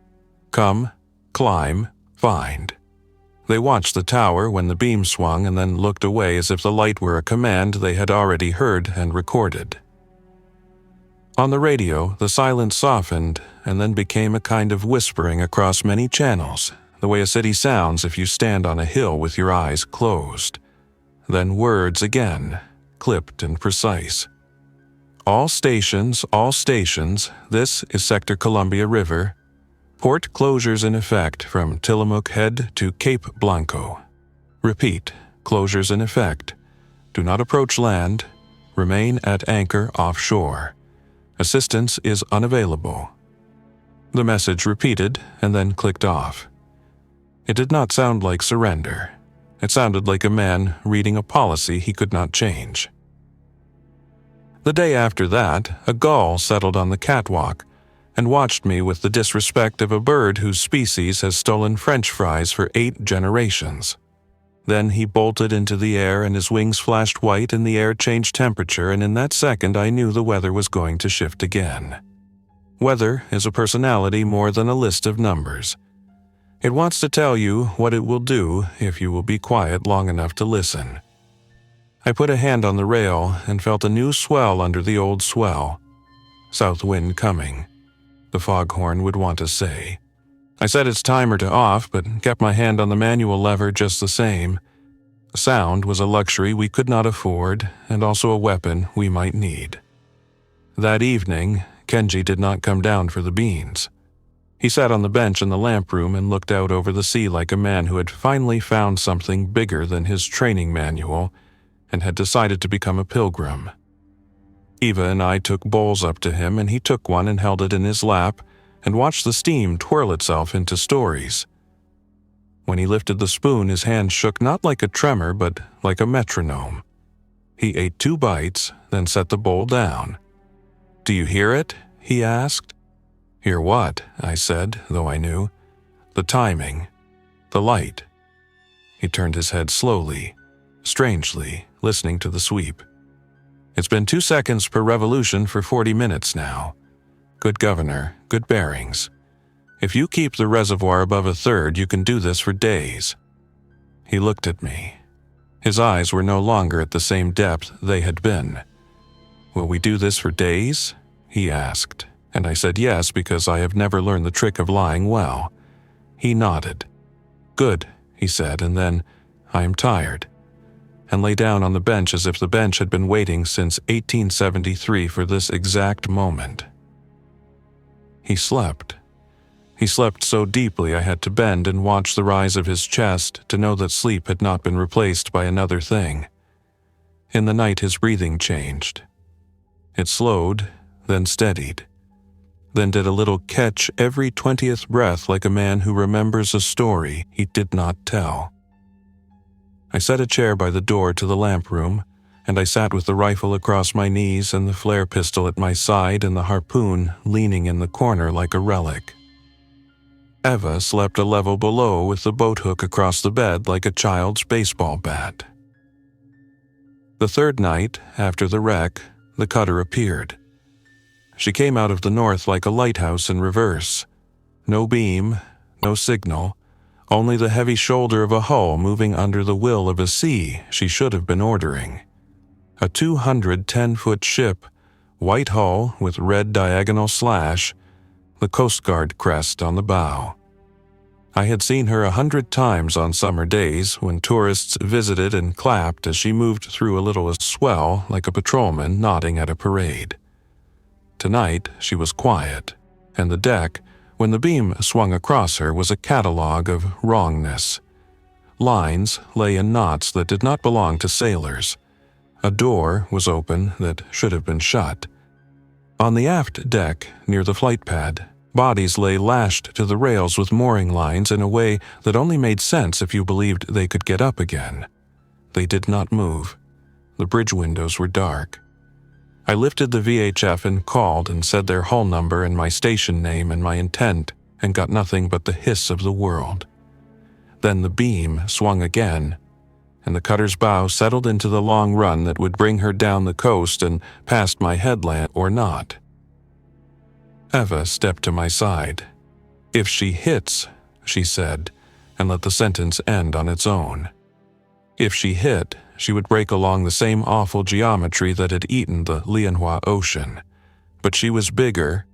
come, climb, find. They watched the tower when the beam swung and then looked away as if the light were a command they had already heard and recorded. On the radio, the silence softened and then became a kind of whispering across many channels, the way a city sounds if you stand on a hill with your eyes closed. Then words again, clipped and precise. All stations, this is Sector Columbia River. Port closures in effect from Tillamook Head to Cape Blanco. Repeat, closures in effect. Do not approach land. Remain at anchor offshore. Assistance is unavailable. The message repeated and then clicked off. It did not sound like surrender. It sounded like a man reading a policy he could not change. The day after that, a gull settled on the catwalk and watched me with the disrespect of a bird whose species has stolen French fries for 8 generations. Then he bolted into the air and his wings flashed white and the air changed temperature, and in that second I knew the weather was going to shift again. Weather is a personality more than a list of numbers. It wants to tell you what it will do if you will be quiet long enough to listen. I put a hand on the rail and felt a new swell under the old swell. South wind coming, the foghorn would want to say. I set its timer to off, but kept my hand on the manual lever just the same. Sound was a luxury we could not afford, and also a weapon we might need. That evening, Kenji did not come down for the beans. He sat on the bench in the lamp room and looked out over the sea like a man who had finally found something bigger than his training manual and had decided to become a pilgrim. Eva and I took bowls up to him, and he took one and held it in his lap and watched the steam twirl itself into stories. When he lifted the spoon, his hand shook not like a tremor but like a metronome. He ate 2 bites, then set the bowl down. "Do you hear it?" he asked. "Hear what?" I said, though I knew. "The timing. The light." He turned his head slowly, strangely, listening to the sweep. "It's been 2 seconds per revolution for 40 minutes now. Good governor, good bearings. If you keep the reservoir above a third, you can do this for days." He looked at me. His eyes were no longer at the same depth they had been. "Will we do this for days?" he asked, and I said yes because I have never learned the trick of lying well. He nodded. "Good," he said, and then, "I am tired," and lay down on the bench as if the bench had been waiting since 1873 for this exact moment. He slept. He slept so deeply I had to bend and watch the rise of his chest to know that sleep had not been replaced by another thing. In the night his breathing changed. It slowed, then steadied, then did a little catch every 20th breath like a man who remembers a story he did not tell. I set a chair by the door to the lamp room, and I sat with the rifle across my knees and the flare pistol at my side and the harpoon leaning in the corner like a relic. Eva slept a level below with the boat hook across the bed like a child's baseball bat. The third night, after the wreck, the cutter appeared. She came out of the north like a lighthouse in reverse. No beam, no signal, only the heavy shoulder of a hull moving under the will of a sea she should have been ordering. A 210-foot ship, white hull with red diagonal slash, the Coast Guard crest on the bow. I had seen her 100 times on summer days when tourists visited and clapped as she moved through a little swell like a patrolman nodding at a parade. Tonight she was quiet, and the deck, when the beam swung across her, was a catalogue of wrongness. Lines lay in knots that did not belong to sailors. A door was open that should have been shut. On the aft deck, near the flight pad, bodies lay lashed to the rails with mooring lines in a way that only made sense if you believed they could get up again. They did not move. The bridge windows were dark. I lifted the VHF and called and said their hull number and my station name and my intent, and got nothing but the hiss of the world. Then the beam swung again, and the cutter's bow settled into the long run that would bring her down the coast and past my headland or not. Eva stepped to my side. "If she hits," she said, and let the sentence end on its own. If she hit, she would break along the same awful geometry that had eaten the Lianhua Ocean. But she was bigger,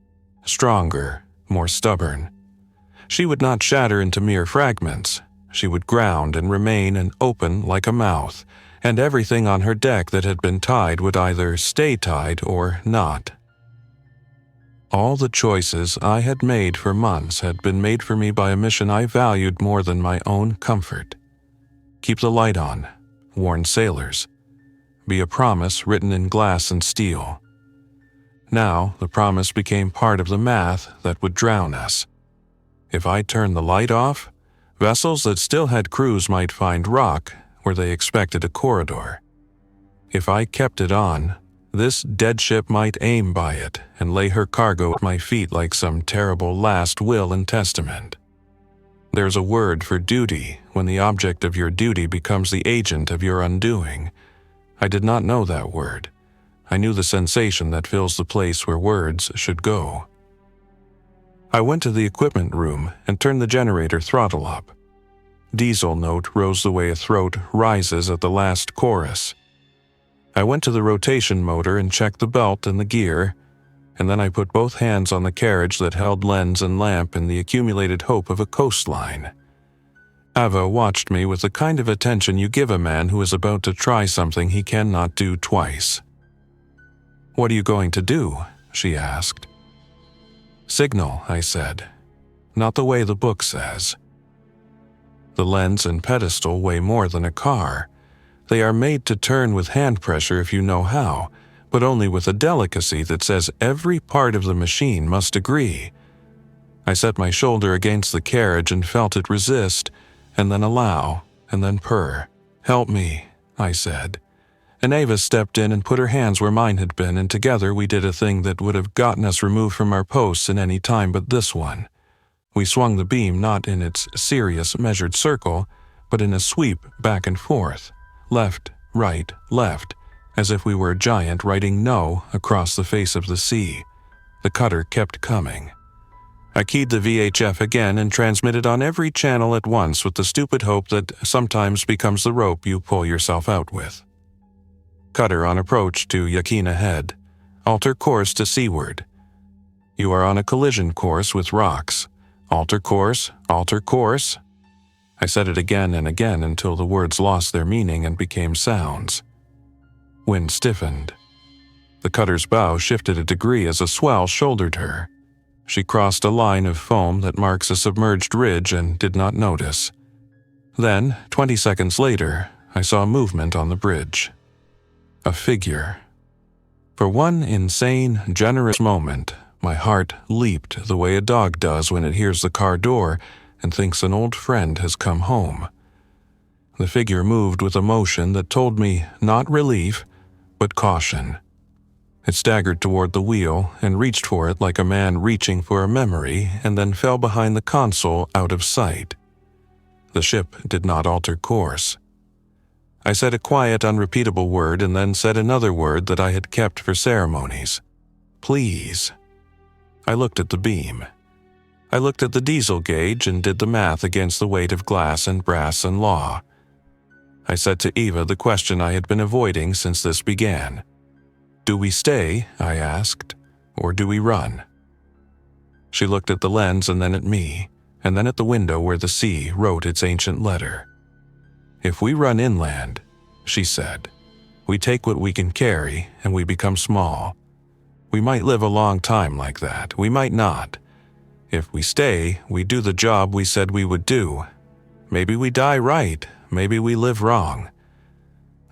stronger, more stubborn. She would not shatter into mere fragments. She would ground and remain and open like a mouth, and everything on her deck that had been tied would either stay tied or not. All the choices I had made for months had been made for me by a mission I valued more than my own comfort. Keep the light on, warn sailors. Be a promise written in glass and steel. Now the promise became part of the math that would drown us. If I turned the light off, vessels that still had crews might find rock where they expected a corridor. If I kept it on, this dead ship might aim by it and lay her cargo at my feet like some terrible last will and testament. There's a word for duty when the object of your duty becomes the agent of your undoing. I did not know that word. I knew the sensation that fills the place where words should go. I went to the equipment room and turned the generator throttle up. Diesel note rose the way a throat rises at the last chorus. I went to the rotation motor and checked the belt and the gear, and then I put both hands on the carriage that held lens and lamp in the accumulated hope of a coastline. Eva watched me with the kind of attention you give a man who is about to try something he cannot do twice. "What are you going to do?" she asked. "Signal," I said. "Not the way the book says." The lens and pedestal weigh more than a car. They are made to turn with hand pressure if you know how, but only with a delicacy that says every part of the machine must agree. I set my shoulder against the carriage and felt it resist, and then allow, and then purr. "Help me," I said. And Eva stepped in and put her hands where mine had been, and together we did a thing that would have gotten us removed from our posts in any time but this one. We swung the beam not in its serious measured circle, but in a sweep back and forth, left, right, left, as if we were a giant writing no across the face of the sea. The cutter kept coming. I keyed the VHF again and transmitted on every channel at once with the stupid hope that sometimes becomes the rope you pull yourself out with. Cutter on approach to Yaquina Head. Alter course to seaward. You are on a collision course with rocks. Alter course, alter course. I said it again and again until the words lost their meaning and became sounds. Wind stiffened. The cutter's bow shifted a degree as a swell shouldered her. She crossed a line of foam that marks a submerged ridge and did not notice. Then, 20 seconds later, I saw movement on the bridge. A figure. For one insane, generous moment, my heart leaped the way a dog does when it hears the car door and thinks an old friend has come home. The figure moved with a motion that told me not relief, but caution. It staggered toward the wheel and reached for it like a man reaching for a memory and then fell behind the console out of sight. The ship did not alter course. I said a quiet, unrepeatable word and then said another word that I had kept for ceremonies. Please. I looked at the beam. I looked at the diesel gauge and did the math against the weight of glass and brass and law. I said to Eva the question I had been avoiding since this began. Do we stay, I asked, or do we run? She looked at the lens and then at me, and then at the window where the sea wrote its ancient letter. If we run inland, she said, we take what we can carry and we become small. We might live a long time like that, we might not. If we stay, we do the job we said we would do. Maybe we die right, maybe we live wrong.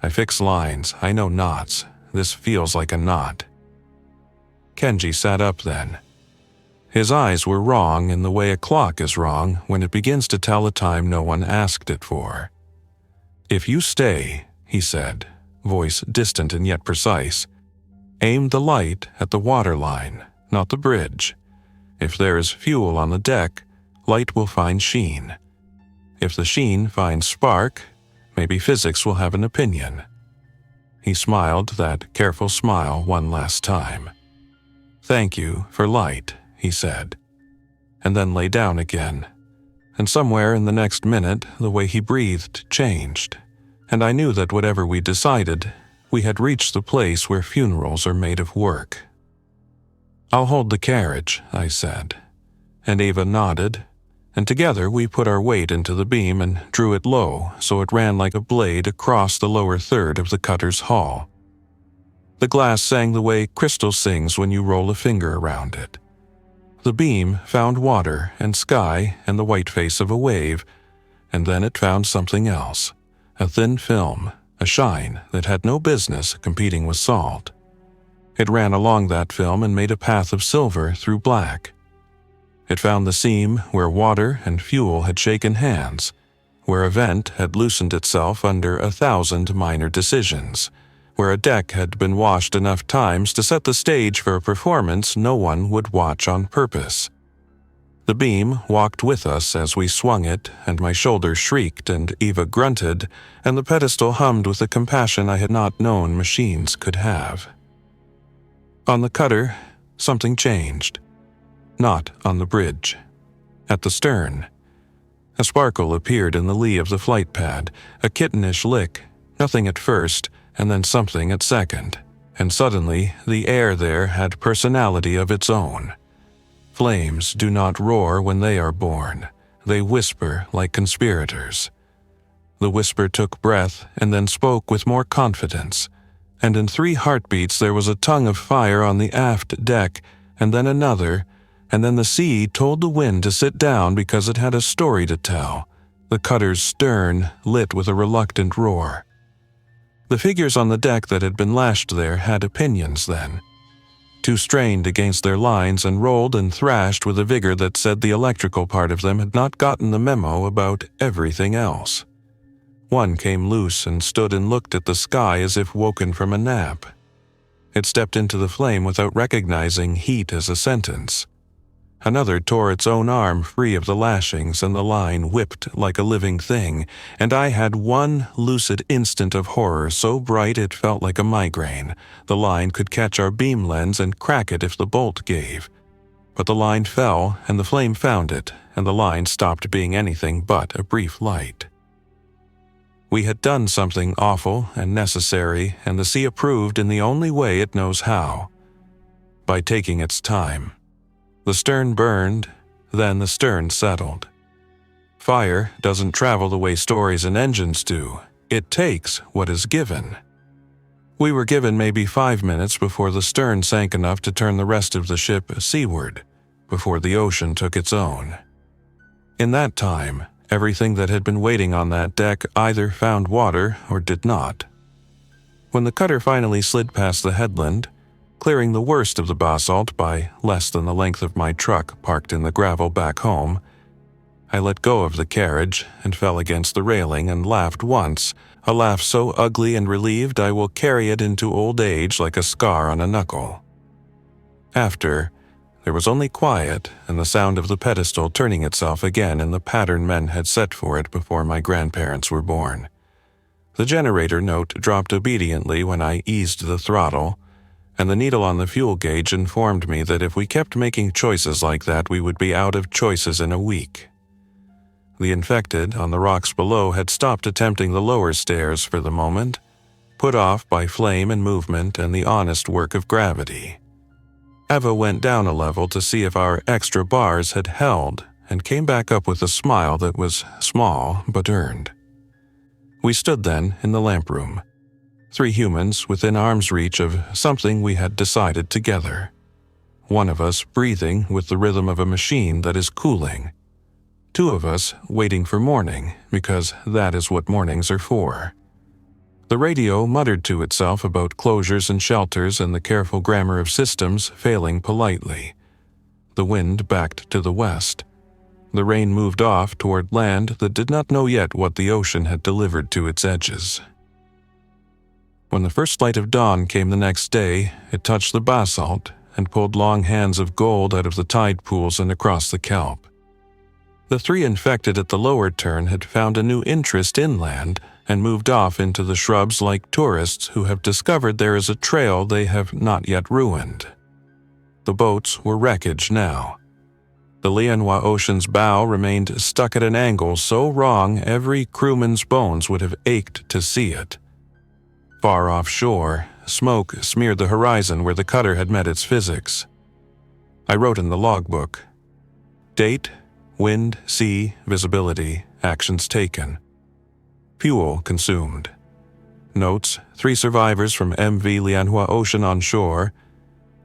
I fix lines, I know knots. This feels like a knot. Kenji sat up then. His eyes were wrong in the way a clock is wrong when it begins to tell a time no one asked it for. If you stay, he said, voice distant and yet precise, aim the light at the waterline, not the bridge. If there is fuel on the deck, light will find sheen. If the sheen finds spark, maybe physics will have an opinion. He smiled that careful smile one last time. Thank you for light, he said, and then lay down again. And somewhere in the next minute, the way he breathed changed, and I knew that whatever we decided, we had reached the place where funerals are made of work. I'll hold the carriage, I said, and Eva nodded, and together we put our weight into the beam and drew it low so it ran like a blade across the lower third of the cutter's hull. The glass sang the way crystal sings when you roll a finger around it. The beam found water and sky and the white face of a wave, and then it found something else, a thin film, a shine that had no business competing with salt. It ran along that film and made a path of silver through black. It found the seam where water and fuel had shaken hands, where a vent had loosened itself under 1,000 minor decisions, where a deck had been washed enough times to set the stage for a performance no one would watch on purpose. The beam walked with us as we swung it, and my shoulders shrieked and Eva grunted, and the pedestal hummed with a compassion I had not known machines could have. On the cutter, something changed. Not on the bridge. At the stern. A sparkle appeared in the lee of the flight pad, a kittenish lick, nothing at first, and then something at second, and suddenly the air there had personality of its own. Flames do not roar when they are born, they whisper like conspirators. The whisper took breath and then spoke with more confidence, and in 3 heartbeats there was a tongue of fire on the aft deck, and then another, and then the sea told the wind to sit down because it had a story to tell, the cutter's stern lit with a reluctant roar. The figures on the deck that had been lashed there had opinions then. 2 strained against their lines and rolled and thrashed with a vigor that said the electrical part of them had not gotten the memo about everything else. One came loose and stood and looked at the sky as if woken from a nap. It stepped into the flame without recognizing heat as a sentence. Another tore its own arm free of the lashings and the line whipped like a living thing, and I had one lucid instant of horror so bright it felt like a migraine. The line could catch our beam lens and crack it if the bolt gave. But the line fell, and the flame found it, and the line stopped being anything but a brief light. We had done something awful and necessary, and the sea approved in the only way it knows how, by taking its time. The stern burned, then the stern settled. Fire doesn't travel the way stories and engines do. It takes what is given. We were given maybe 5 minutes before the stern sank enough to turn the rest of the ship seaward, before the ocean took its own. In that time, everything that had been waiting on that deck either found water or did not. When the cutter finally slid past the headland, clearing the worst of the basalt by less than the length of my truck parked in the gravel back home, I let go of the carriage and fell against the railing and laughed once, a laugh so ugly and relieved I will carry it into old age like a scar on a knuckle. After, there was only quiet and the sound of the pedestal turning itself again in the pattern men had set for it before my grandparents were born. The generator note dropped obediently when I eased the throttle, and the needle on the fuel gauge informed me that if we kept making choices like that, we would be out of choices in a week. The infected on the rocks below had stopped attempting the lower stairs for the moment, put off by flame and movement and the honest work of gravity. Eva went down a level to see if our extra bars had held and came back up with a smile that was small but earned. We stood then in the lamp room, 3 humans within arm's reach of something we had decided together. One of us breathing with the rhythm of a machine that is cooling. 2 of us waiting for morning, because that is what mornings are for. The radio muttered to itself about closures and shelters and the careful grammar of systems failing politely. The wind backed to the west. The rain moved off toward land that did not know yet what the ocean had delivered to its edges. When the first light of dawn came the next day, it touched the basalt and pulled long hands of gold out of the tide pools and across the kelp. The 3 infected at the lower turn had found a new interest inland and moved off into the shrubs like tourists who have discovered there is a trail they have not yet ruined. The boats were wreckage now. The Lianhua Ocean's bow remained stuck at an angle so wrong every crewman's bones would have ached to see it. Far offshore, smoke smeared the horizon where the cutter had met its physics. I wrote in the logbook, date, wind, sea, visibility, actions taken. Fuel consumed. Notes, 3 survivors from MV Lianhua Ocean on shore,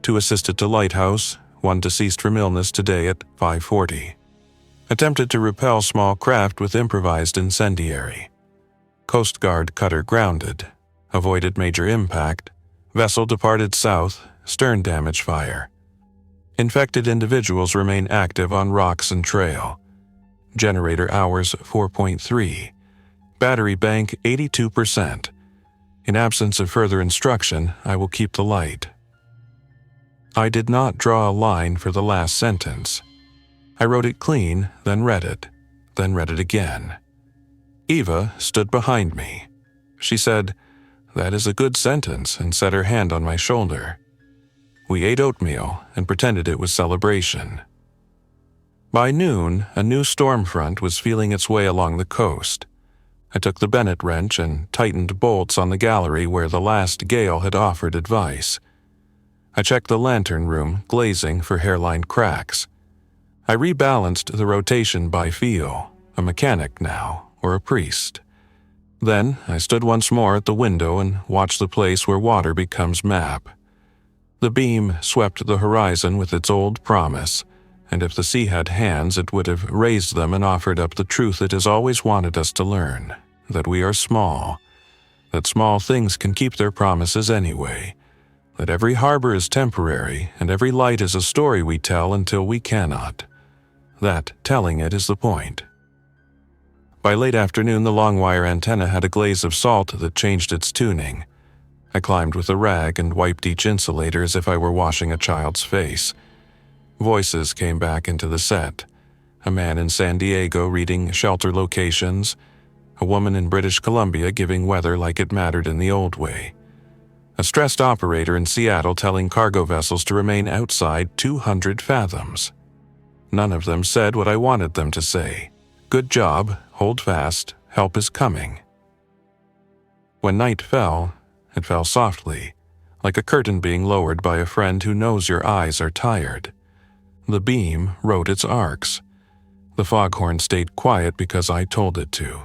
2 assisted to Lighthouse, 1 deceased from illness today at 5:40. Attempted to repel small craft with improvised incendiary. Coast Guard cutter grounded. Avoided major impact. Vessel departed south, stern damage fire. Infected individuals remain active on rocks and trail. Generator hours 4.3. Battery bank 82%. In absence of further instruction, I will keep the light. I did not draw a line for the last sentence. I wrote it clean, then read it again. Eva stood behind me. She said, "That is a good sentence," and set her hand on my shoulder. We ate oatmeal and pretended it was celebration. By noon, a new storm front was feeling its way along the coast. I took the Bennett wrench and tightened bolts on the gallery where the last gale had offered advice. I checked the lantern room, glazing for hairline cracks. I rebalanced the rotation by feel, a mechanic now, or a priest. Then I stood once more at the window and watched the place where water becomes map. The beam swept the horizon with its old promise, and if the sea had hands, it would have raised them and offered up the truth it has always wanted us to learn, that we are small, that small things can keep their promises anyway, that every harbor is temporary and every light is a story we tell until we cannot. That telling it is the point. By late afternoon, the long wire antenna had a glaze of salt that changed its tuning. I climbed with a rag and wiped each insulator as if I were washing a child's face. Voices came back into the set. A man in San Diego reading shelter locations, a woman in British Columbia giving weather like it mattered in the old way. A stressed operator in Seattle telling cargo vessels to remain outside 200 fathoms. None of them said what I wanted them to say. Good job, hold fast, help is coming. When night fell, it fell softly, like a curtain being lowered by a friend who knows your eyes are tired. The beam wrote its arcs. The foghorn stayed quiet because I told it to.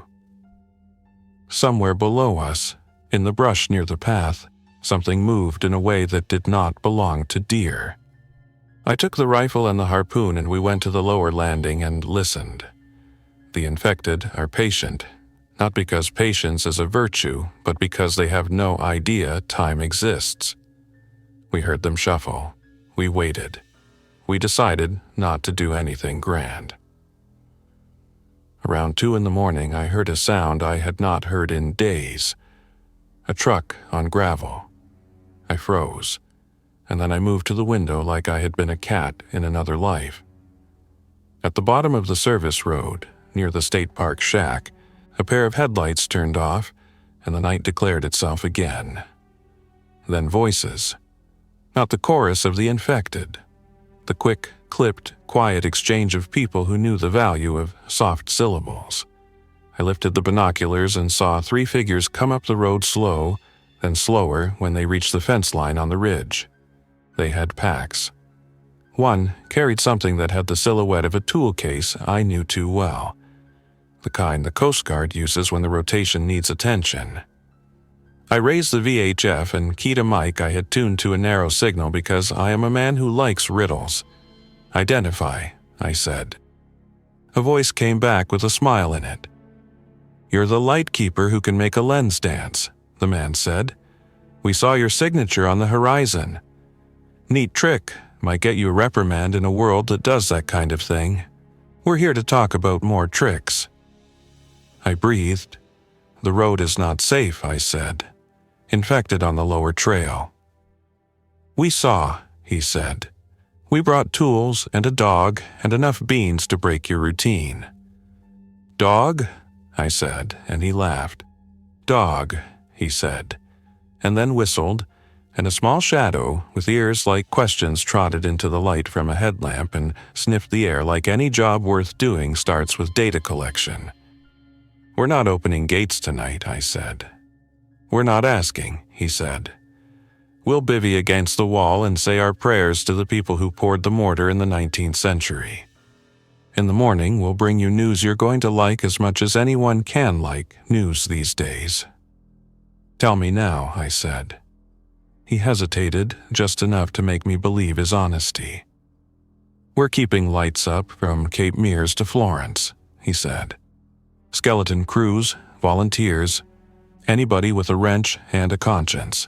Somewhere below us, in the brush near the path, something moved in a way that did not belong to deer. I took the rifle and the harpoon and we went to the lower landing and listened. The infected are patient, not because patience is a virtue, but because they have no idea time exists. We heard them shuffle. We waited. We decided not to do anything grand. Around 2 a.m, I heard a sound I had not heard in days. A truck on gravel. I froze, and then I moved to the window like I had been a cat in another life. At the bottom of the service road, near the state park shack, a pair of headlights turned off, and the night declared itself again. Then voices. Not the chorus of the infected. The quick, clipped, quiet exchange of people who knew the value of soft syllables. I lifted the binoculars and saw 3 figures come up the road slow, then slower when they reached the fence line on the ridge. They had packs. One carried something that had the silhouette of a tool case I knew too well. The kind the Coast Guard uses when the rotation needs attention. I raised the VHF and keyed a mic I had tuned to a narrow signal because I am a man who likes riddles. "Identify," I said. A voice came back with a smile in it. "You're the light keeper who can make a lens dance," the man said. "We saw your signature on the horizon. Neat trick, might get you a reprimand in a world that does that kind of thing. We're here to talk about more tricks." I breathed. "The road is not safe," I said. "Infected on the lower trail." "We saw," he said. "We brought tools and a dog and enough beans to break your routine." "Dog?" I said, and he laughed. "Dog," he said, and then whistled, and a small shadow with ears like questions trotted into the light from a headlamp and sniffed the air like any job worth doing starts with data collection. "We're not opening gates tonight," I said. "We're not asking," he said. "We'll bivvy against the wall and say our prayers to the people who poured the mortar in the 19th century. In the morning, we'll bring you news you're going to like as much as anyone can like news these days." "Tell me now," I said. He hesitated just enough to make me believe his honesty. "We're keeping lights up from Cape Meares to Florence," he said. "Skeleton crews, volunteers, anybody with a wrench and a conscience.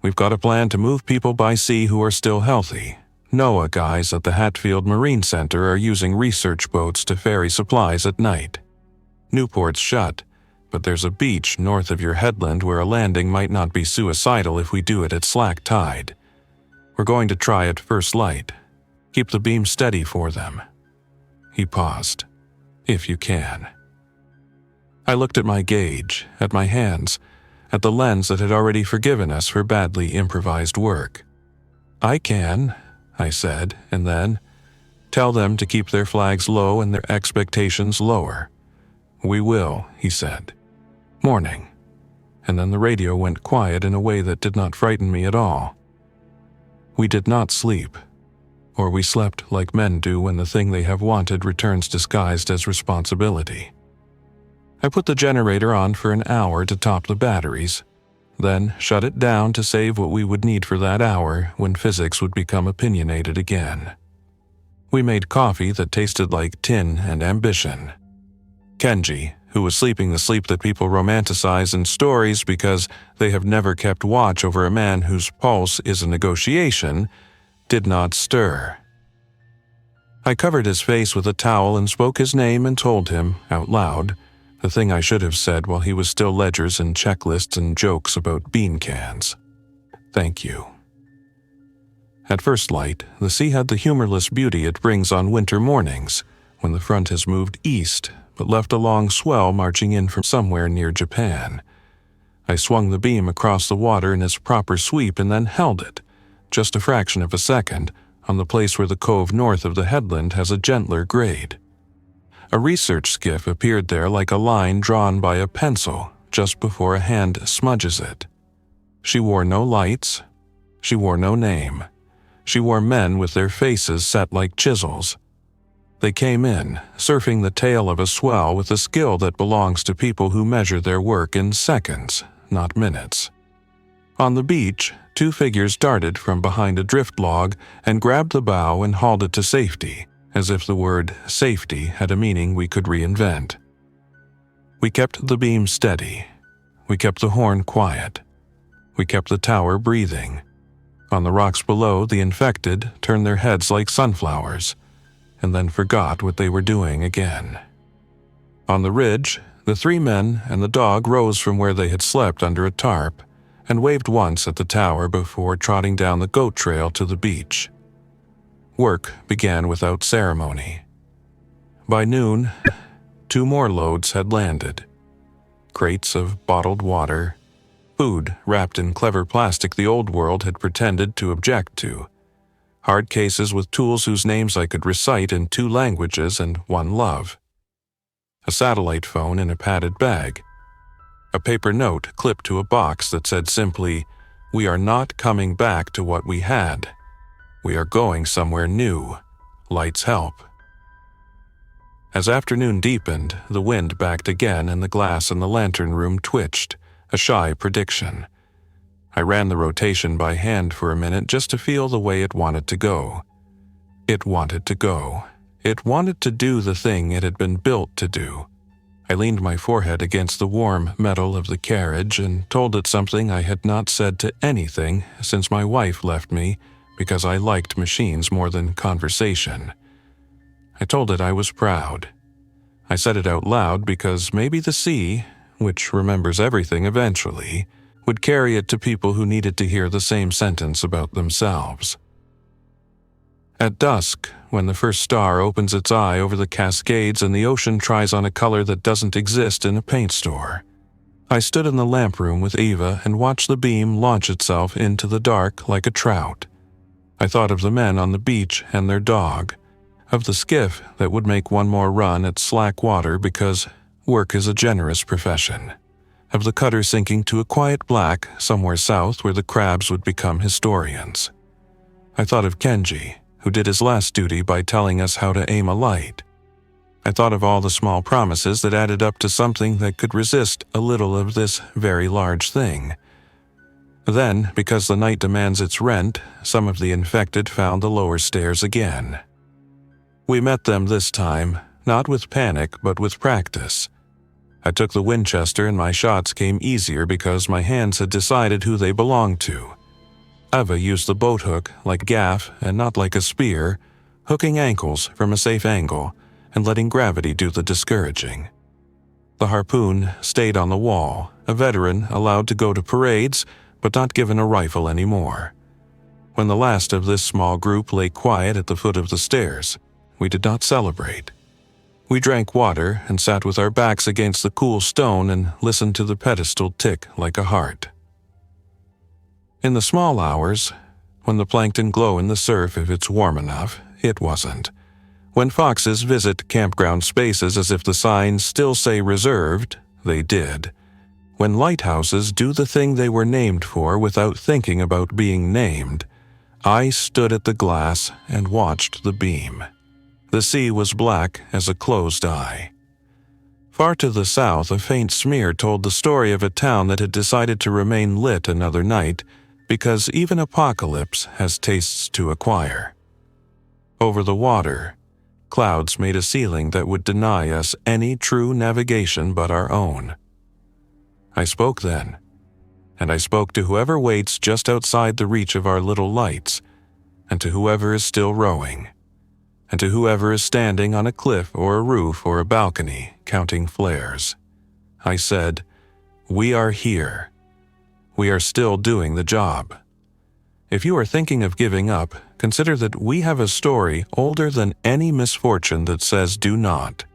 We've got a plan to move people by sea who are still healthy. NOAA guys at the Hatfield Marine Center are using research boats to ferry supplies at night. Newport's shut, but there's a beach north of your headland where a landing might not be suicidal if we do it at slack tide. We're going to try at first light. Keep the beam steady for them." He paused. "If you can." I looked at my gauge, at my hands, at the lens that had already forgiven us for badly improvised work. "I can," I said, and then, "Tell them to keep their flags low and their expectations lower." "We will," he said. "Morning." And then the radio went quiet in a way that did not frighten me at all. We did not sleep, or we slept like men do when the thing they have wanted returns disguised as responsibility. I put the generator on for an hour to top the batteries, then shut it down to save what we would need for that hour when physics would become opinionated again. We made coffee that tasted like tin and ambition. Kenji, who was sleeping the sleep that people romanticize in stories because they have never kept watch over a man whose pulse is a negotiation, did not stir. I covered his face with a towel and spoke his name and told him, out loud, the thing I should have said while he was still ledgers and checklists and jokes about bean cans. "Thank you." At first light, the sea had the humorless beauty it brings on winter mornings, when the front has moved east but left a long swell marching in from somewhere near Japan. I swung the beam across the water in its proper sweep and then held it, just a fraction of a second, on the place where the cove north of the headland has a gentler grade. A research skiff appeared there like a line drawn by a pencil just before a hand smudges it. She wore no lights. She wore no name. She wore men with their faces set like chisels. They came in, surfing the tail of a swell with a skill that belongs to people who measure their work in seconds, not minutes. On the beach, two figures darted from behind a drift log and grabbed the bow and hauled it to safety, as if the word safety had a meaning we could reinvent. We kept the beam steady. We kept the horn quiet. We kept the tower breathing. On the rocks below, the infected turned their heads like sunflowers, and then forgot what they were doing again. On the ridge, the three men and the dog rose from where they had slept under a tarp and waved once at the tower before trotting down the goat trail to the beach. Work began without ceremony. By noon, 2 more loads had landed. Crates of bottled water, food wrapped in clever plastic the old world had pretended to object to, hard cases with tools whose names I could recite in 2 languages and 1 love, a satellite phone in a padded bag, a paper note clipped to a box that said simply, "We are not coming back to what we had. We are going somewhere new. Lights help." As afternoon deepened, the wind backed again and the glass in the lantern room twitched, a shy prediction. I ran the rotation by hand for a minute just to feel the way it wanted to go. It wanted to go. It wanted to do the thing it had been built to do. I leaned my forehead against the warm metal of the carriage and told it something I had not said to anything since my wife left me because I liked machines more than conversation. I told it I was proud. I said it out loud because maybe the sea, which remembers everything eventually, would carry it to people who needed to hear the same sentence about themselves. At dusk, when the first star opens its eye over the Cascades and the ocean tries on a color that doesn't exist in a paint store, I stood in the lamp room with Eva and watched the beam launch itself into the dark like a trout. I thought of the men on the beach and their dog, of the skiff that would make one more run at slack water because work is a generous profession, of the cutter sinking to a quiet black somewhere south where the crabs would become historians. I thought of Kenji, who did his last duty by telling us how to aim a light. I thought of all the small promises that added up to something that could resist a little of this very large thing. Then, because the night demands its rent, some of the infected found the lower stairs again. We met them this time, not with panic but with practice. I took the Winchester and my shots came easier because my hands had decided who they belonged to. Eva used the boat hook like gaff and not like a spear, hooking ankles from a safe angle and letting gravity do the discouraging. The harpoon stayed on the wall, a veteran allowed to go to parades but not given a rifle anymore. When the last of this small group lay quiet at the foot of the stairs, we did not celebrate. We drank water and sat with our backs against the cool stone and listened to the pedestal tick like a heart. In the small hours, when the plankton glow in the surf if it's warm enough, it wasn't. When foxes visit campground spaces as if the signs still say reserved, they did. When lighthouses do the thing they were named for without thinking about being named, I stood at the glass and watched the beam. The sea was black as a closed eye. Far to the south, a faint smear told the story of a town that had decided to remain lit another night because even apocalypse has tastes to acquire. Over the water, clouds made a ceiling that would deny us any true navigation but our own. I spoke then, and I spoke to whoever waits just outside the reach of our little lights, and to whoever is still rowing, and to whoever is standing on a cliff or a roof or a balcony counting flares. I said, "We are here. We are still doing the job. If you are thinking of giving up, consider that we have a story older than any misfortune that says do not.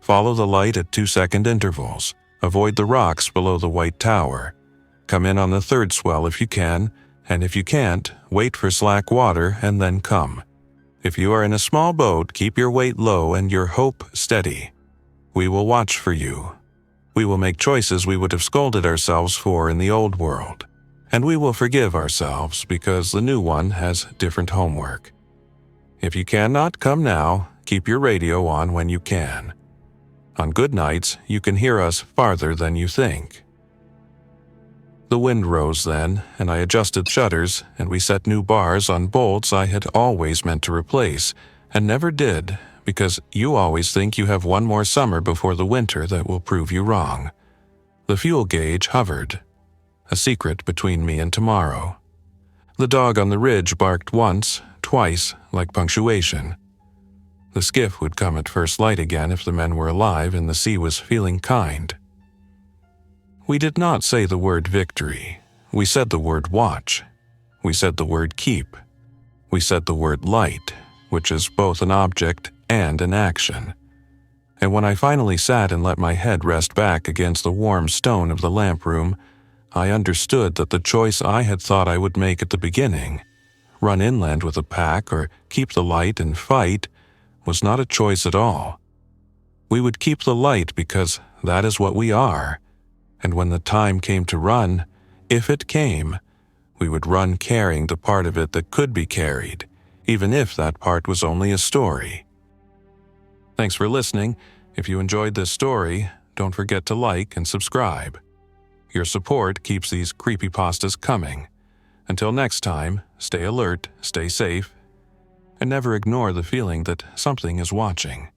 Follow the light at 2-second intervals. Avoid the rocks below the White Tower. Come in on the third swell if you can, and if you can't, wait for slack water and then come. If you are in a small boat, keep your weight low and your hope steady. We will watch for you. We will make choices we would have scolded ourselves for in the old world. And we will forgive ourselves because the new one has different homework. If you cannot come now, keep your radio on when you can. On good nights, you can hear us farther than you think. The wind rose then, and I adjusted shutters, and we set new bars on bolts I had always meant to replace, and never did, because you always think you have one more summer before the winter that will prove you wrong. The fuel gauge hovered, a secret between me and tomorrow. The dog on the ridge barked once, twice, like punctuation. The skiff would come at first light again if the men were alive and the sea was feeling kind. We did not say the word victory. We said the word watch. We said the word keep. We said the word light, which is both an object and an action. And when I finally sat and let my head rest back against the warm stone of the lamp room, I understood that the choice I had thought I would make at the beginning, run inland with a pack or keep the light and fight, was not a choice at all. We would keep the light because that is what we are. And when the time came to run, if it came, we would run carrying the part of it that could be carried, even if that part was only a story. Thanks for listening. If you enjoyed this story, don't forget to like and subscribe. Your support keeps these creepypastas coming. Until next time, stay alert, stay safe, and never ignore the feeling that something is watching.